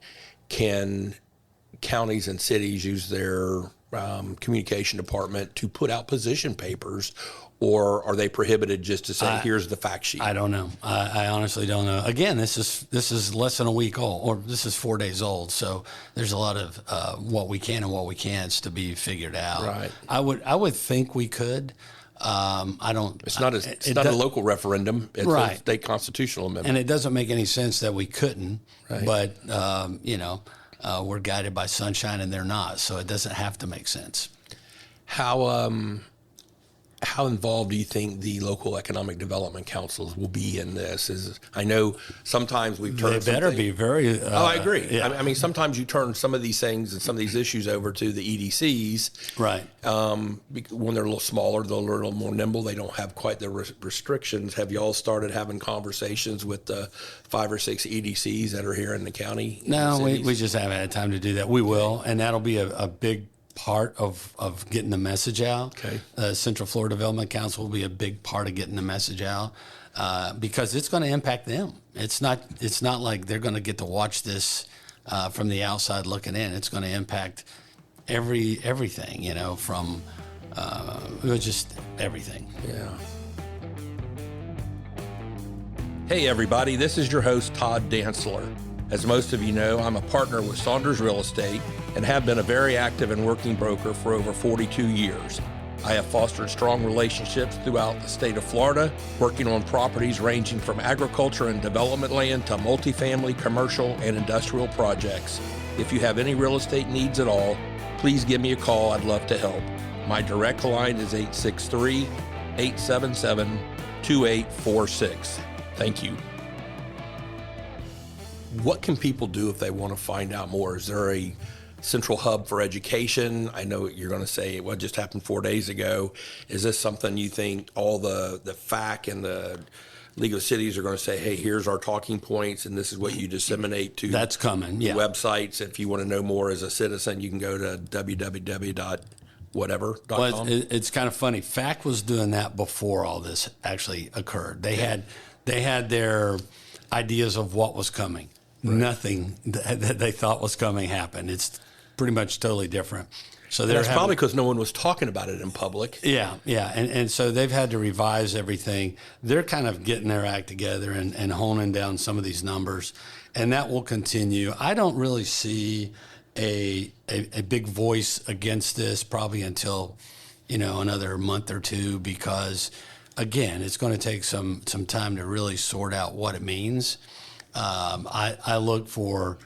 Speaker 1: can counties and cities use their communication department to put out position papers, or are they prohibited just to say, here's the fact sheet?
Speaker 2: I don't know. I honestly don't know. Again, this is less than a week old, or this is 4 days old. So there's a lot of what we can and what we can't to be figured out.
Speaker 1: Right.
Speaker 2: I would think we could. I don't.
Speaker 1: It's not a local referendum. It's a state constitutional amendment,
Speaker 2: and it doesn't make any sense that we couldn't.
Speaker 1: Right.
Speaker 2: But we're guided by sunshine, and they're not. So it doesn't have to make sense.
Speaker 1: How involved do you think the local economic development councils will be in this? I know sometimes we've turned.
Speaker 2: They better be very.
Speaker 1: I agree.
Speaker 2: Yeah.
Speaker 1: I mean, sometimes you turn some of these things and some of these issues over to the EDCs.
Speaker 2: Right.
Speaker 1: When they're a little smaller, they're a little more nimble. They don't have quite the restrictions. Have y'all started having conversations with the 5 or 6 EDCs that are here in the county?
Speaker 2: No, we just haven't had time to do that. We will, and that'll be a big part of getting the message out.
Speaker 1: Okay.
Speaker 2: Central Florida Development Council will be a big part of getting the message out because it's going to impact them. It's not like they're going to get to watch this from the outside looking in. It's going to impact everything, from just everything.
Speaker 1: Yeah. Hey everybody, this is your host Todd Dantzler. As most of you know, I'm a partner with Saunders Real Estate and have been a very active and working broker for over 42 years. I have fostered strong relationships throughout the state of Florida, working on properties ranging from agriculture and development land to multifamily, commercial, and industrial projects. If you have any real estate needs at all, please give me a call. I'd love to help. My direct line is 863-877-2846. Thank you. What can people do if they want to find out more? Is there a central hub for education? I know you're going to say what just happened 4 days ago. Is this something you think all the FAC and the League of Cities are going to say, hey, here's our talking points, and this is what you disseminate to
Speaker 2: That's coming, yeah.
Speaker 1: websites? If you want to know more as a citizen, you can go to www.whatever.com.
Speaker 2: Well, it's kind of funny. FAC was doing that before all this actually occurred. They had their ideas of what was coming. Right. Nothing that they thought was coming happened. It's pretty much totally different. So
Speaker 1: that's probably because no one was talking about it in public.
Speaker 2: Yeah. And so they've had to revise everything. They're kind of getting their act together and honing down some of these numbers, and that will continue. I don't really see a big voice against this probably until, another month or two, because, again, it's going to take some time to really sort out what it means. I look for,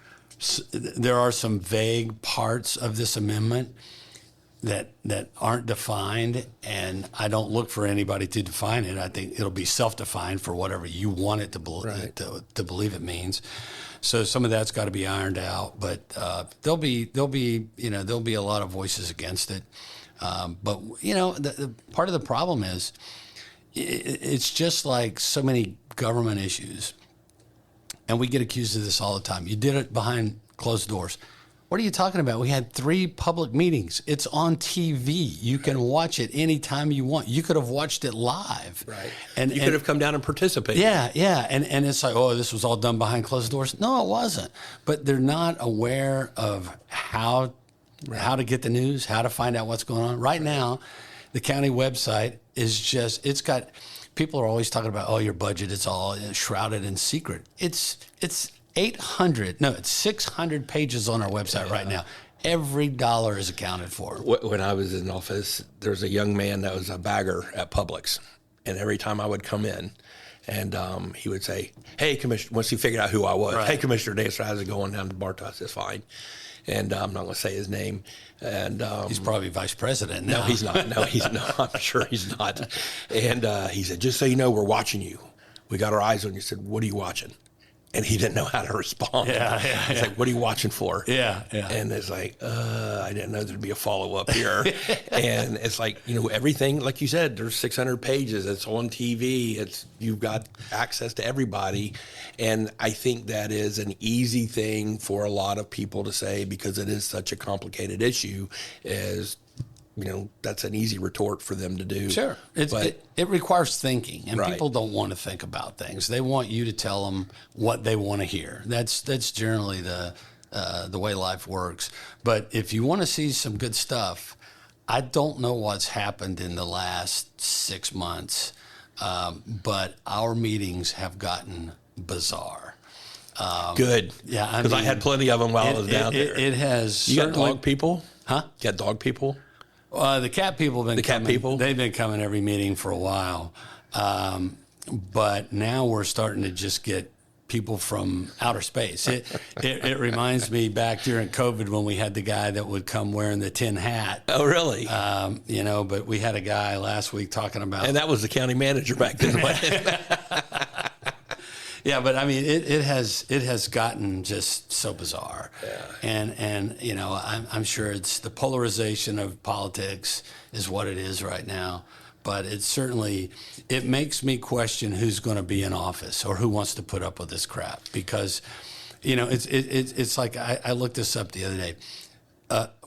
Speaker 2: there are some vague parts of this amendment that aren't defined, and I don't look for anybody to define it. I think it'll be self-defined for whatever you want it to believe it means. So some of that's got to be ironed out, but there'll be a lot of voices against it. But the part of the problem is it's just like so many government issues. And we get accused of this all the time. You did it behind closed doors. What are you talking about? We had 3 public meetings. It's on TV. You can watch it anytime you want. You could have watched it live.
Speaker 1: Right. And you could have come down and participated.
Speaker 2: Yeah. And it's like, oh, this was all done behind closed doors. No, it wasn't. But they're not aware of how to get the news, how to find out what's going on. Right now, the county website is it's got... People are always talking about, your budget, it's all shrouded in secret. It's 600 pages on our website right now. Every dollar is accounted for.
Speaker 1: When I was in office, there was a young man that was a bagger at Publix. And every time I would come in, and he would say, hey, Commissioner, once he figured out who I was, hey, Commissioner Dancer, how's it going down to Bartos? It's fine. And I'm not going to say his name. And
Speaker 2: he's probably vice president now.
Speaker 1: No, he's not. I'm sure he's not. And he said, just so you know, we're watching you. We got our eyes on you. He said, what are you watching? and he didn't know how to respond. It's like, what are you watching for? And it's like, I didn't know there'd be a follow-up here. And it's like, everything, like you said, there's 600 pages. It's on TV. You've got access to everybody. And I think that is an easy thing for a lot of people to say, because it is such a complicated issue, is, that's an easy retort for them to do.
Speaker 2: Sure. It requires thinking, and
Speaker 1: Right.
Speaker 2: people don't want to think about things. They want you to tell them what they want to hear. That's generally the way life works. But if you want to see some good stuff, I don't know what's happened in the last 6 months, but our meetings have gotten bizarre.
Speaker 1: Good.
Speaker 2: Yeah,
Speaker 1: because I had plenty of them while I was down there.
Speaker 2: It has.
Speaker 1: You got dog people?
Speaker 2: Huh?
Speaker 1: You got dog people?
Speaker 2: The cat people have been coming.
Speaker 1: Cat people?
Speaker 2: They've been coming every meeting for a while. But now we're starting to just get people from outer space. It reminds me back during COVID when we had the guy that would come wearing the tin hat.
Speaker 1: Oh, really?
Speaker 2: But we had a guy last week talking about...
Speaker 1: And that was the county manager back then.
Speaker 2: Yeah, but I mean, it has gotten just so bizarre, and I'm sure it's the polarization of politics is what it is right now. But it makes me question who's going to be in office or who wants to put up with this crap, because, it's like I looked this up the other day.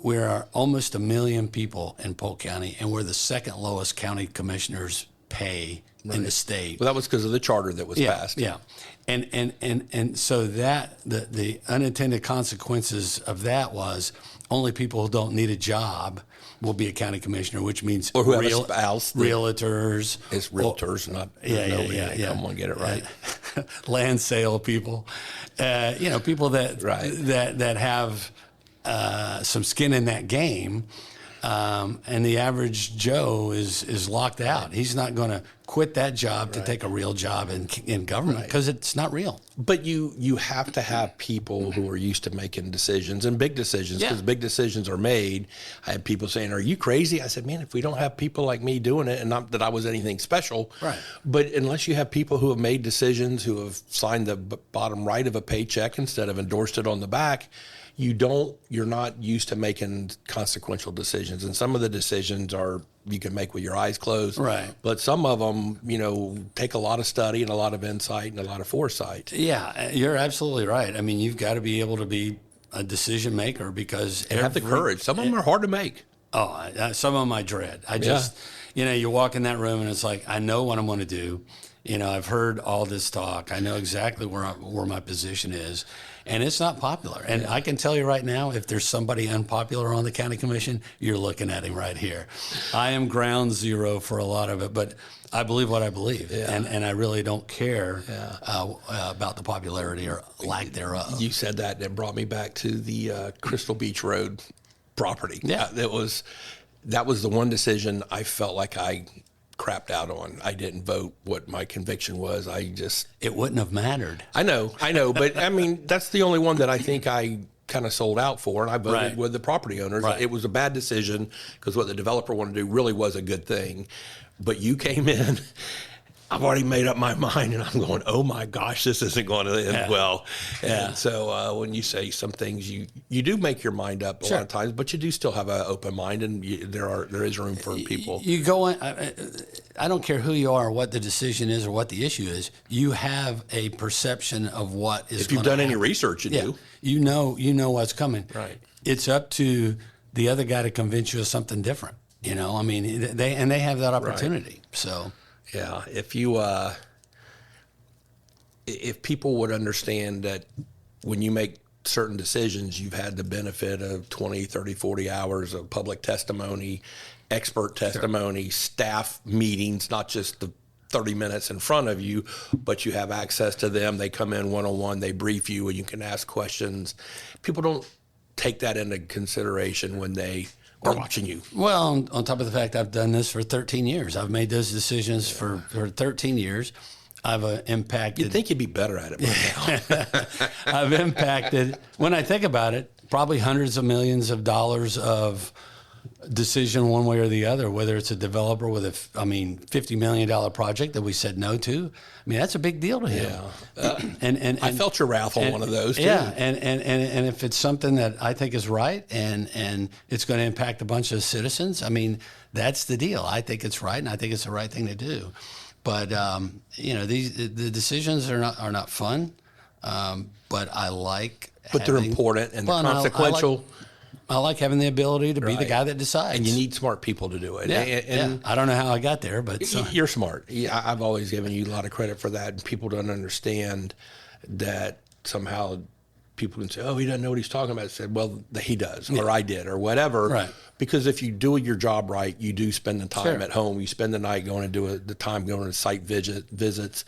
Speaker 2: We are almost 1 million people in Polk County, and we're the second lowest county commissioners pay in the state.
Speaker 1: Well, that was because of the charter that was passed.
Speaker 2: Yeah. And so that the unintended consequences of that was only people who don't need a job will be a county commissioner, which means
Speaker 1: or who have a spouse.
Speaker 2: Realtors.
Speaker 1: It's realtors, not nobody. Come on, get it right.
Speaker 2: Land sale people. People that have some skin in that game. And the average Joe is locked out. He's not going to quit that job to take a real job in government because it's not real.
Speaker 1: But you have to have people who are used to making decisions, and big decisions, because big decisions are made. I had people saying, "Are you crazy?" I said, "Man, if we don't have people like me doing it, and not that I was anything special,
Speaker 2: right?
Speaker 1: But unless you have people who have made decisions, who have signed the bottom right of a paycheck instead of endorsed it on the back, you're not used to making consequential decisions. And some of the decisions you can make with your eyes closed.
Speaker 2: Right.
Speaker 1: But some of them, take a lot of study and a lot of insight and a lot of foresight.
Speaker 2: Yeah, you're absolutely right. I mean, you've got to be able to be a decision maker because
Speaker 1: have the courage. Some of them are hard to make.
Speaker 2: Oh, some of them I dread. You walk in that room and it's like, I know what I'm going to do. I've heard all this talk. I know exactly where my position is. And it's not popular. And I can tell you right now, if there's somebody unpopular on the county commission, you're looking at him right here. I am ground zero for a lot of it, but I believe what I believe. Yeah. And I really don't care about the popularity or lack thereof.
Speaker 1: You said that, and it brought me back to the Crystal Beach Road property.
Speaker 2: Yeah.
Speaker 1: That was the one decision I felt like I crapped out on. I didn't vote what my conviction was.
Speaker 2: It wouldn't have mattered.
Speaker 1: I know, but I mean, that's the only one that I think I kind of sold out for, and I voted with the property owners.
Speaker 2: Right.
Speaker 1: It was a bad decision because what the developer wanted to do really was a good thing. But you came in, I've already made up my mind, and I'm going, oh my gosh, this isn't going to end well. And so when you say some things, you do make your mind up a lot of times, but you do still have an open mind, and there is room for people.
Speaker 2: You go in, I don't care who you are, what the decision is, or what the issue is. You have a perception of what is.
Speaker 1: If you've done any research, you do.
Speaker 2: You know what's coming.
Speaker 1: Right.
Speaker 2: It's up to the other guy to convince you of something different. I mean, they have that opportunity. Right. So.
Speaker 1: Yeah, if people would understand that when you make certain decisions, you've had the benefit of 20, 30, 40 hours of public testimony, expert testimony, staff meetings, not just the 30 minutes in front of you, but you have access to them. They come in one-on-one, they brief you, and you can ask questions. People don't take that into consideration when they are watching you.
Speaker 2: Well, on top of the fact I've done this for 13 years. I've made those decisions for 13 years. I've impacted.
Speaker 1: You'd think you'd be better at it by now.
Speaker 2: I've impacted, when I think about it, probably hundreds of millions of dollars of decision one way or the other, whether it's a developer with $50 million project that we said no to. I mean, that's a big deal to him.
Speaker 1: Yeah.
Speaker 2: And
Speaker 1: I felt your wrath on one of those too.
Speaker 2: Yeah, and if it's something that I think is right and it's going to impact a bunch of citizens, I mean, that's the deal. I think it's right, and I think it's the right thing to do. But the decisions are not fun. But I like.
Speaker 1: But they're important, and they're consequential.
Speaker 2: I like having the ability to be the guy that decides.
Speaker 1: And you need smart people to do it.
Speaker 2: Yeah,
Speaker 1: and
Speaker 2: I don't know how I got there, but
Speaker 1: you're smart. I've always given you a lot of credit for that. And people don't understand that somehow people can say, "Oh, he doesn't know what he's talking about." I said, "Well, he does, or I did, or whatever."
Speaker 2: Right.
Speaker 1: Because if you do your job right, you do spend the time at home. You spend the night going to the time going to site visits.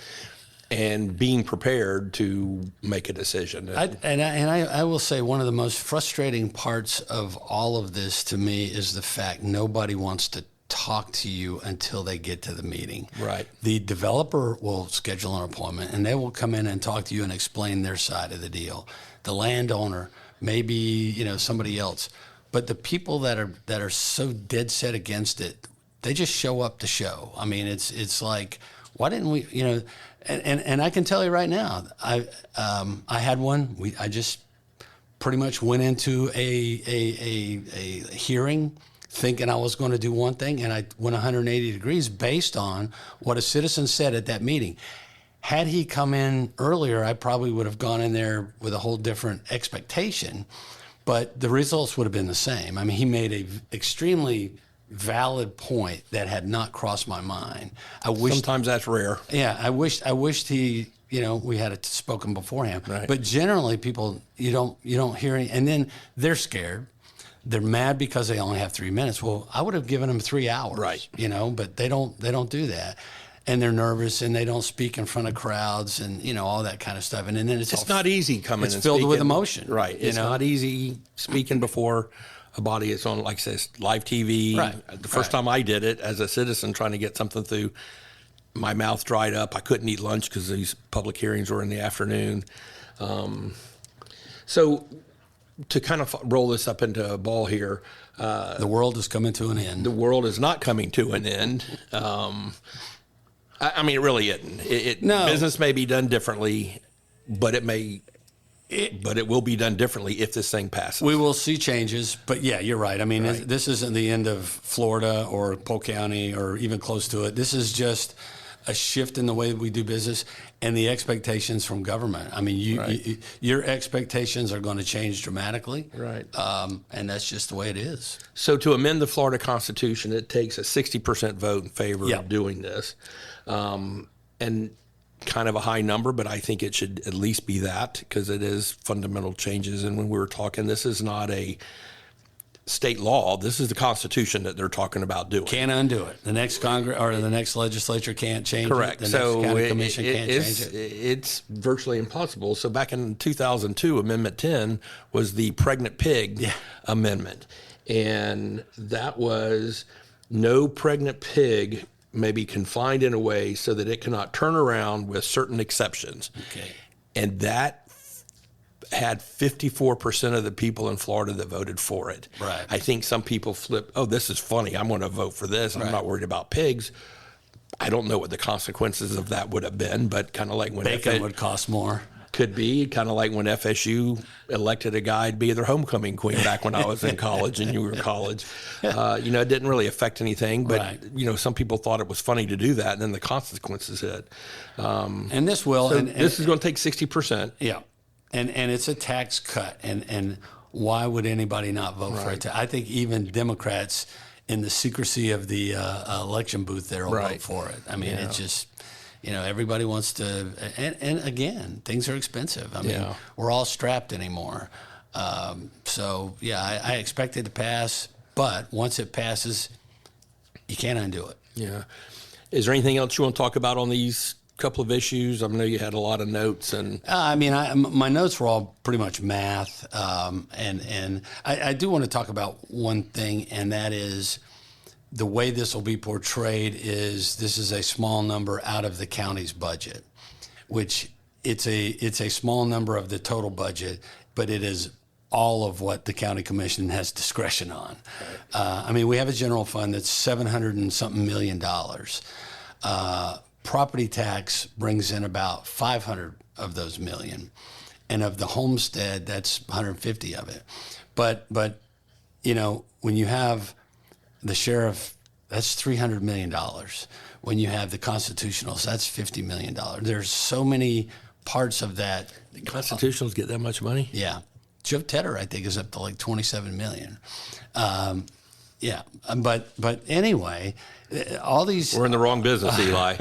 Speaker 1: And being prepared to make a decision.
Speaker 2: I will say one of the most frustrating parts of all of this to me is the fact nobody wants to talk to you until they get to the meeting.
Speaker 1: Right.
Speaker 2: The developer will schedule an appointment and they will come in and talk to you and explain their side of the deal. The landowner, maybe somebody else, but the people that are so dead set against it, they just show up to show. I mean, it's like, why didn't we? And I can tell you right now, I had one. I just pretty much went into a hearing thinking I was going to do one thing, and I went 180 degrees based on what a citizen said at that meeting. Had he come in earlier, I probably would have gone in there with a whole different expectation, but the results would have been the same. I mean, he made a extremely valid point that had not crossed my mind.
Speaker 1: Sometimes that's rare.
Speaker 2: Yeah, I wished he, we had spoken beforehand.
Speaker 1: Right.
Speaker 2: But generally, people you don't hear any, and then they're scared. They're mad because they only have 3 minutes. Well, I would have given them 3 hours.
Speaker 1: Right.
Speaker 2: But they don't do that. And they're nervous, and they don't speak in front of crowds, and all that kind of stuff. And then it's
Speaker 1: not easy coming.
Speaker 2: It's
Speaker 1: and
Speaker 2: filled
Speaker 1: speaking.
Speaker 2: With emotion.
Speaker 1: Right. It's not easy speaking before a body. It's on, like I said, live TV.
Speaker 2: Right.
Speaker 1: The first time I did it as a citizen trying to get something through, my mouth dried up. I couldn't eat lunch because these public hearings were in the afternoon. So to kind of roll this up into a ball here.
Speaker 2: The world is coming to an end.
Speaker 1: The world is not coming to an end. I mean, it really isn't.
Speaker 2: No.
Speaker 1: Business may be done differently, but it will be done differently if this thing passes.
Speaker 2: We will see changes, but yeah, you're right. I mean, This isn't the end of Florida or Polk County or even close to it. This is just a shift in the way we do business and the expectations from government. I mean, your expectations are going to change dramatically.
Speaker 1: Right.
Speaker 2: And that's just the way it is.
Speaker 1: So to amend the Florida Constitution, it takes a 60% vote in favor of doing this. And kind of a high number, but I think it should at least be that because it is fundamental changes. And when we were talking, this is not a state law. This is the Constitution that they're talking about doing.
Speaker 2: Can't undo it. The next Congress or the next legislature can't change
Speaker 1: Correct.
Speaker 2: it. The next county commission can't change it.
Speaker 1: It's virtually impossible. So back in 2002, Amendment 10 was the pregnant pig amendment. And that was no pregnant pig may be confined in a way so that it cannot turn around with certain exceptions.
Speaker 2: Okay.
Speaker 1: And that had 54% of the people in Florida that voted for it.
Speaker 2: Right.
Speaker 1: I think some people flip, this is funny, I'm going to vote for this. I'm not worried about pigs. I don't know what the consequences of that would have been, but kind of like when
Speaker 2: bacon would cost more.
Speaker 1: Could be kind of like when FSU elected a guy to be their homecoming queen back when I was in college and you were in college. It didn't really affect anything, but some people thought it was funny to do that, and then the consequences hit.
Speaker 2: And this will.
Speaker 1: So this is going to take 60%.
Speaker 2: Yeah, and it's a tax cut, and why would anybody not vote for it? I think even Democrats in the secrecy of the election booth there will vote for it. I mean, it's just. Everybody wants to, and again, things are expensive. I mean, we're all strapped anymore. I expect it to pass, but once it passes, you can't undo it.
Speaker 1: Yeah. Is there anything else you want to talk about on these couple of issues? I know you had a lot of notes, and
Speaker 2: my notes were all pretty much math, and I do want to talk about one thing, and that is. The way this will be portrayed is this is a small number out of the county's budget, which it's a small number of the total budget, but it is all of what the county commission has discretion on. Right. I mean, we have a general fund that's $700 and something million. Property tax brings in about 500 of those million, and of the homestead, that's 150 of it. But you know, when you have the sheriff, that's $300 million. When you have the constitutionals, that's $50 million. There's so many parts of that.
Speaker 1: The constitutionals get that much money?
Speaker 2: Yeah. Jeff Tedder, I think, is up to like 27 million. Yeah. But anyway, all these.
Speaker 1: We're in the wrong business, Eli.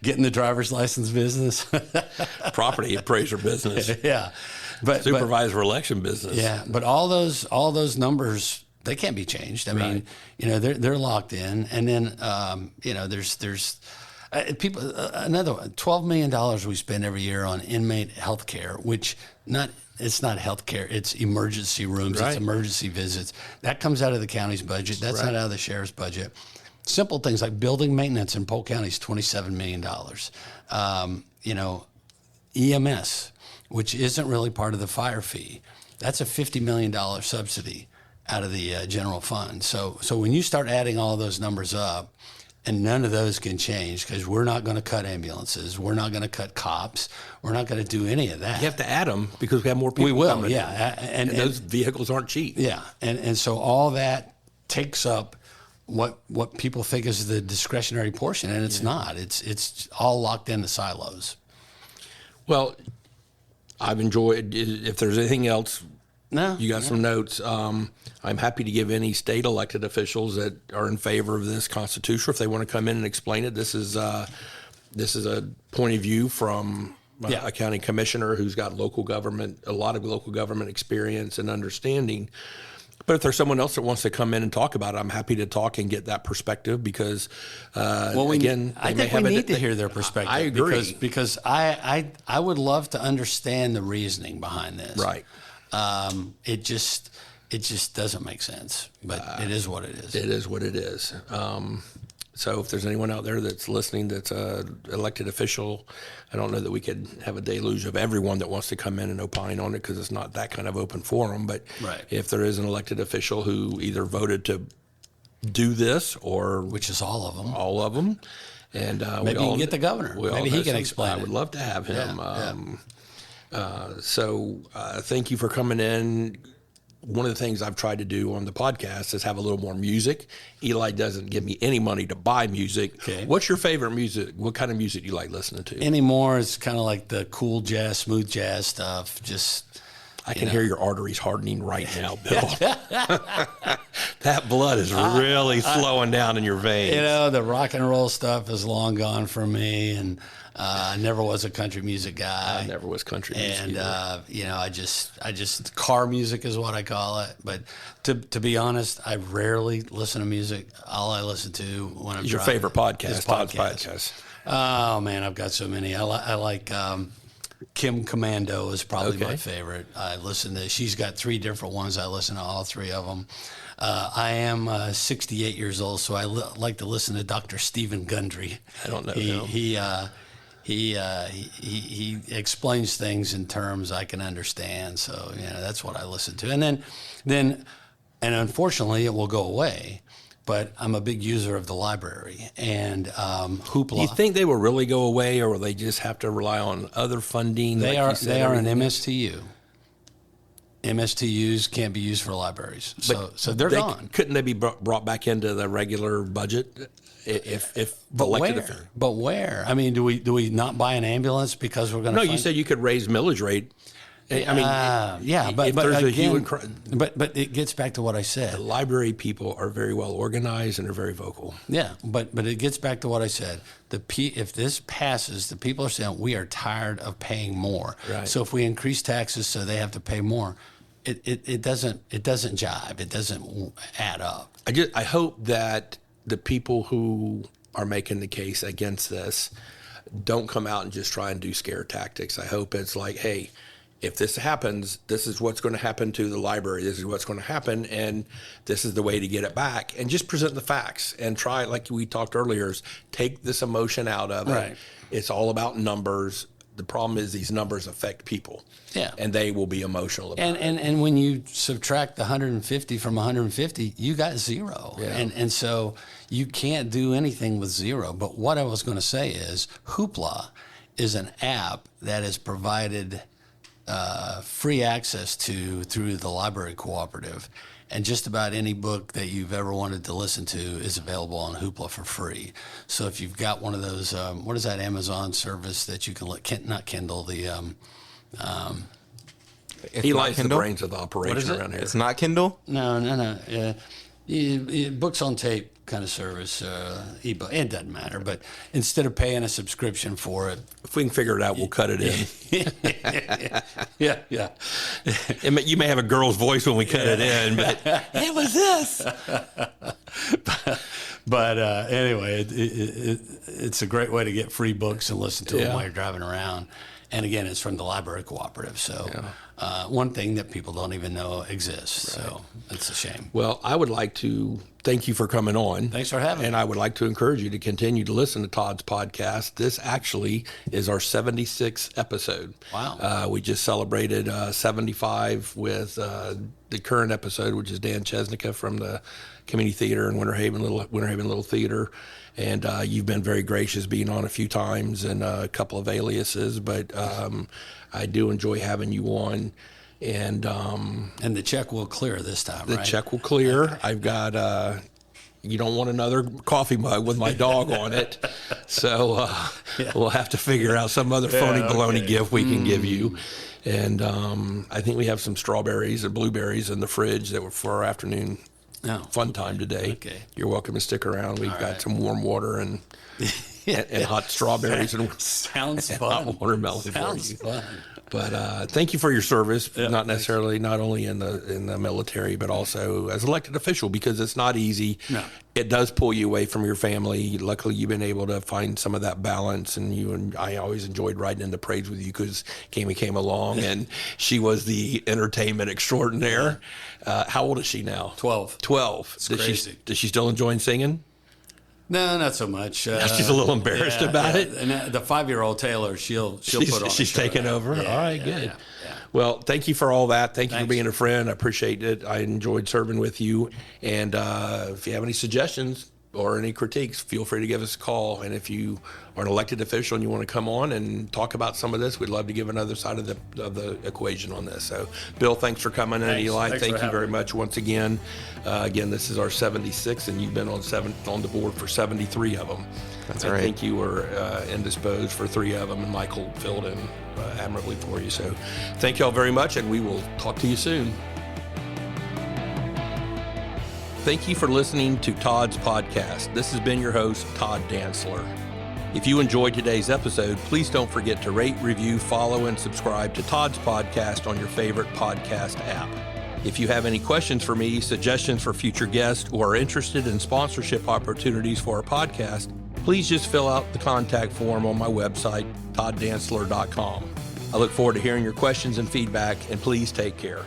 Speaker 2: Getting the driver's license business.
Speaker 1: Property appraiser business.
Speaker 2: Yeah. But
Speaker 1: supervisor election business.
Speaker 2: Yeah. But all those numbers, they can't be changed. I mean, you know, they're locked in. And then, you know, there's people, another one, $12 million we spend every year on inmate health care, which it's not health care, it's emergency rooms, it's emergency visits. That comes out of the county's budget. That's not out of the sheriff's budget. Simple things like building maintenance in Polk County is $27 million. You know, EMS, which isn't really part of the fire fee, that's a $50 million subsidy out of the general fund. So when you start adding all those numbers up, and none of those can change because we're not going to cut ambulances. We're not going to cut cops. We're not going to do any of that.
Speaker 1: You have to add them because we have more people.
Speaker 2: We will,
Speaker 1: coming.
Speaker 2: yeah.
Speaker 1: And those vehicles aren't cheap.
Speaker 2: Yeah, and so all that takes up what people think is the discretionary portion, and it's not. It's all locked into silos.
Speaker 1: Well, I've enjoyed. If there's anything else, you got some notes. I'm happy to give any state elected officials that are in favor of this constitution, if they want to come in and explain it. This is a point of view from a county commissioner who's got a lot of local government experience and understanding. But if there's someone else that wants to come in and talk about it, I'm happy to talk and get that perspective because,
Speaker 2: I think we need to hear their perspective.
Speaker 1: I agree.
Speaker 2: Because I would love to understand the reasoning behind this.
Speaker 1: Right.
Speaker 2: It just doesn't make sense, but it is what it is.
Speaker 1: It is what it is. So if there's anyone out there that's listening that's an elected official, I don't know that we could have a deluge of everyone that wants to come in and opine on it because it's not that kind of open forum. But if there is an elected official who either voted to do this or... Which is all of them. All of them. And
Speaker 2: maybe you can get the governor. Maybe he can explain it.
Speaker 1: I would love to have him. So thank you for coming in. One of the things I've tried to do on the podcast is have a little more music. Eli doesn't give me any money to buy music. Okay. What's your favorite music? What kind of music do you like listening to?
Speaker 2: Anymore, it's kind of like the cool jazz, smooth jazz stuff.
Speaker 1: I can hear your arteries hardening right now, Bill. That blood is really slowing down in your veins.
Speaker 2: You know, the rock and roll stuff is long gone for me, and I never was a country music guy.
Speaker 1: I never was country music.
Speaker 2: And you know, I just car music is what I call it. But to be honest, I rarely listen to music. All I listen to when I'm
Speaker 1: your
Speaker 2: driving
Speaker 1: favorite podcast?
Speaker 2: Is podcast. Oh man, I've got so many. I like Kim Commando is probably my favorite. I listen to. She's got 3 different ones. I listen to all 3 of them. I am 68 years old, so I like to listen to Dr. Stephen Gundry.
Speaker 1: I don't know him.
Speaker 2: He explains things in terms I can understand. So that's what I listen to. And then unfortunately it will go away. But I'm a big user of the library and Hoopla.
Speaker 1: Do you think they will really go away, or will they just have to rely on other funding?
Speaker 2: They are an MSTU. MSTUs can't be used for libraries, so they're gone.
Speaker 1: Couldn't they be brought back into the regular budget if elected officials?
Speaker 2: But where? I mean, do we not buy an ambulance because we're going to?
Speaker 1: No, you said you could raise millage rate. I mean,
Speaker 2: but it gets back to what I said.
Speaker 1: The library people are very well organized and they're very vocal.
Speaker 2: Yeah, but it gets back to what I said. If this passes, the people are saying we are tired of paying more.
Speaker 1: Right.
Speaker 2: So if we increase taxes so they have to pay more, it doesn't jive. It doesn't add up.
Speaker 1: I hope that the people who are making the case against this don't come out and just try and do scare tactics. I hope it's like, hey, if this happens, this is what's going to happen to the library. This is what's going to happen, and this is the way to get it back. And just present the facts and try, like we talked earlier, is take this emotion out of it.
Speaker 2: Right.
Speaker 1: It's all about numbers. the problem is these numbers affect people.
Speaker 2: Yeah.
Speaker 1: And they will be emotional about it.
Speaker 2: And when you subtract the 150 from 150, you got zero.
Speaker 1: Yeah.
Speaker 2: And so you can't do anything with zero. But what I was going to say is Hoopla is an app that is provided free access to through the library cooperative. And just about any book that you've ever wanted to listen to is available on Hoopla for free. So if you've got one of those, what is that Amazon service that you can not Kindle,
Speaker 1: He likes the brains of the operation around here.
Speaker 4: It's not Kindle?
Speaker 2: No. Books on tape kind of service, ebook. It doesn't matter. But instead of paying a subscription for it,
Speaker 1: If we can figure it out, we'll cut it in.
Speaker 2: yeah.
Speaker 1: You may have a girl's voice when we cut it in, but it was this.
Speaker 2: But anyway, it's a great way to get free books and listen to them while you're driving around. And again, it's from the library cooperative. So one thing that people don't even know exists. Right. So it's a shame.
Speaker 1: Well, I would like to thank you for coming on.
Speaker 2: Thanks for having me.
Speaker 1: And I would like to encourage you to continue to listen to Todd's podcast. This actually is our 76th episode.
Speaker 2: Wow.
Speaker 1: We just celebrated 75 with the current episode, which is Dan Chesnicka from the Community Theater and Winter Haven Little Theater. And you've been very gracious being on a few times and a couple of aliases, but I do enjoy having you on. And
Speaker 2: the check will clear this time,
Speaker 1: the
Speaker 2: right?
Speaker 1: check will clear. Okay. I've got, you don't want another coffee mug with my dog on it. So we'll have to figure out some other phony baloney gift we can give you. And I think we have some strawberries or blueberries in the fridge that were for our afternoon fun time today. Okay. You're welcome to stick around. We've got some warm water and hot strawberries and
Speaker 2: sounds
Speaker 1: and
Speaker 2: fun.
Speaker 1: Hot watermelon
Speaker 2: Sounds
Speaker 1: for you.
Speaker 2: Fun.
Speaker 1: But thank you for your service, not necessarily not only in the military, but also as elected official, because it's not easy.
Speaker 2: No.
Speaker 1: It does pull you away from your family. Luckily, you've been able to find some of that balance, and I always enjoyed riding in the parades with you because Kami came along, and she was the entertainment extraordinaire. How old is she now?
Speaker 2: 12.
Speaker 1: 12.
Speaker 2: It's crazy.
Speaker 1: Does she still enjoy singing?
Speaker 2: No, not so much.
Speaker 1: She's a little embarrassed about it.
Speaker 2: And the 5-year-old Taylor, she'll put on.
Speaker 1: She's taking over.
Speaker 2: Yeah,
Speaker 1: all right, good. Yeah. Well, thank you for all that. Thanks for being a friend. I appreciate it. I enjoyed serving with you. And if you have any suggestions or any critiques, feel free to give us a call. And if you are an elected official and you want to come on and talk about some of this, we'd love to give another side of the equation on this. So, Bill, thanks for coming in. Eli, thank you very much once again. Again, this is our 76th, and you've been on the board for 73 of them.
Speaker 4: That's right.
Speaker 1: I think you were indisposed for 3 of them, and Michael filled in admirably for you. So thank you all very much, and we will talk to you soon. Thank you for listening to Todd's podcast. This has been your host, Todd Dantzler. If you enjoyed today's episode, please don't forget to rate, review, follow, and subscribe to Todd's podcast on your favorite podcast app. If you have any questions for me, suggestions for future guests, or are interested in sponsorship opportunities for our podcast, please just fill out the contact form on my website, todddantzler.com. I look forward to hearing your questions and feedback, and please take care.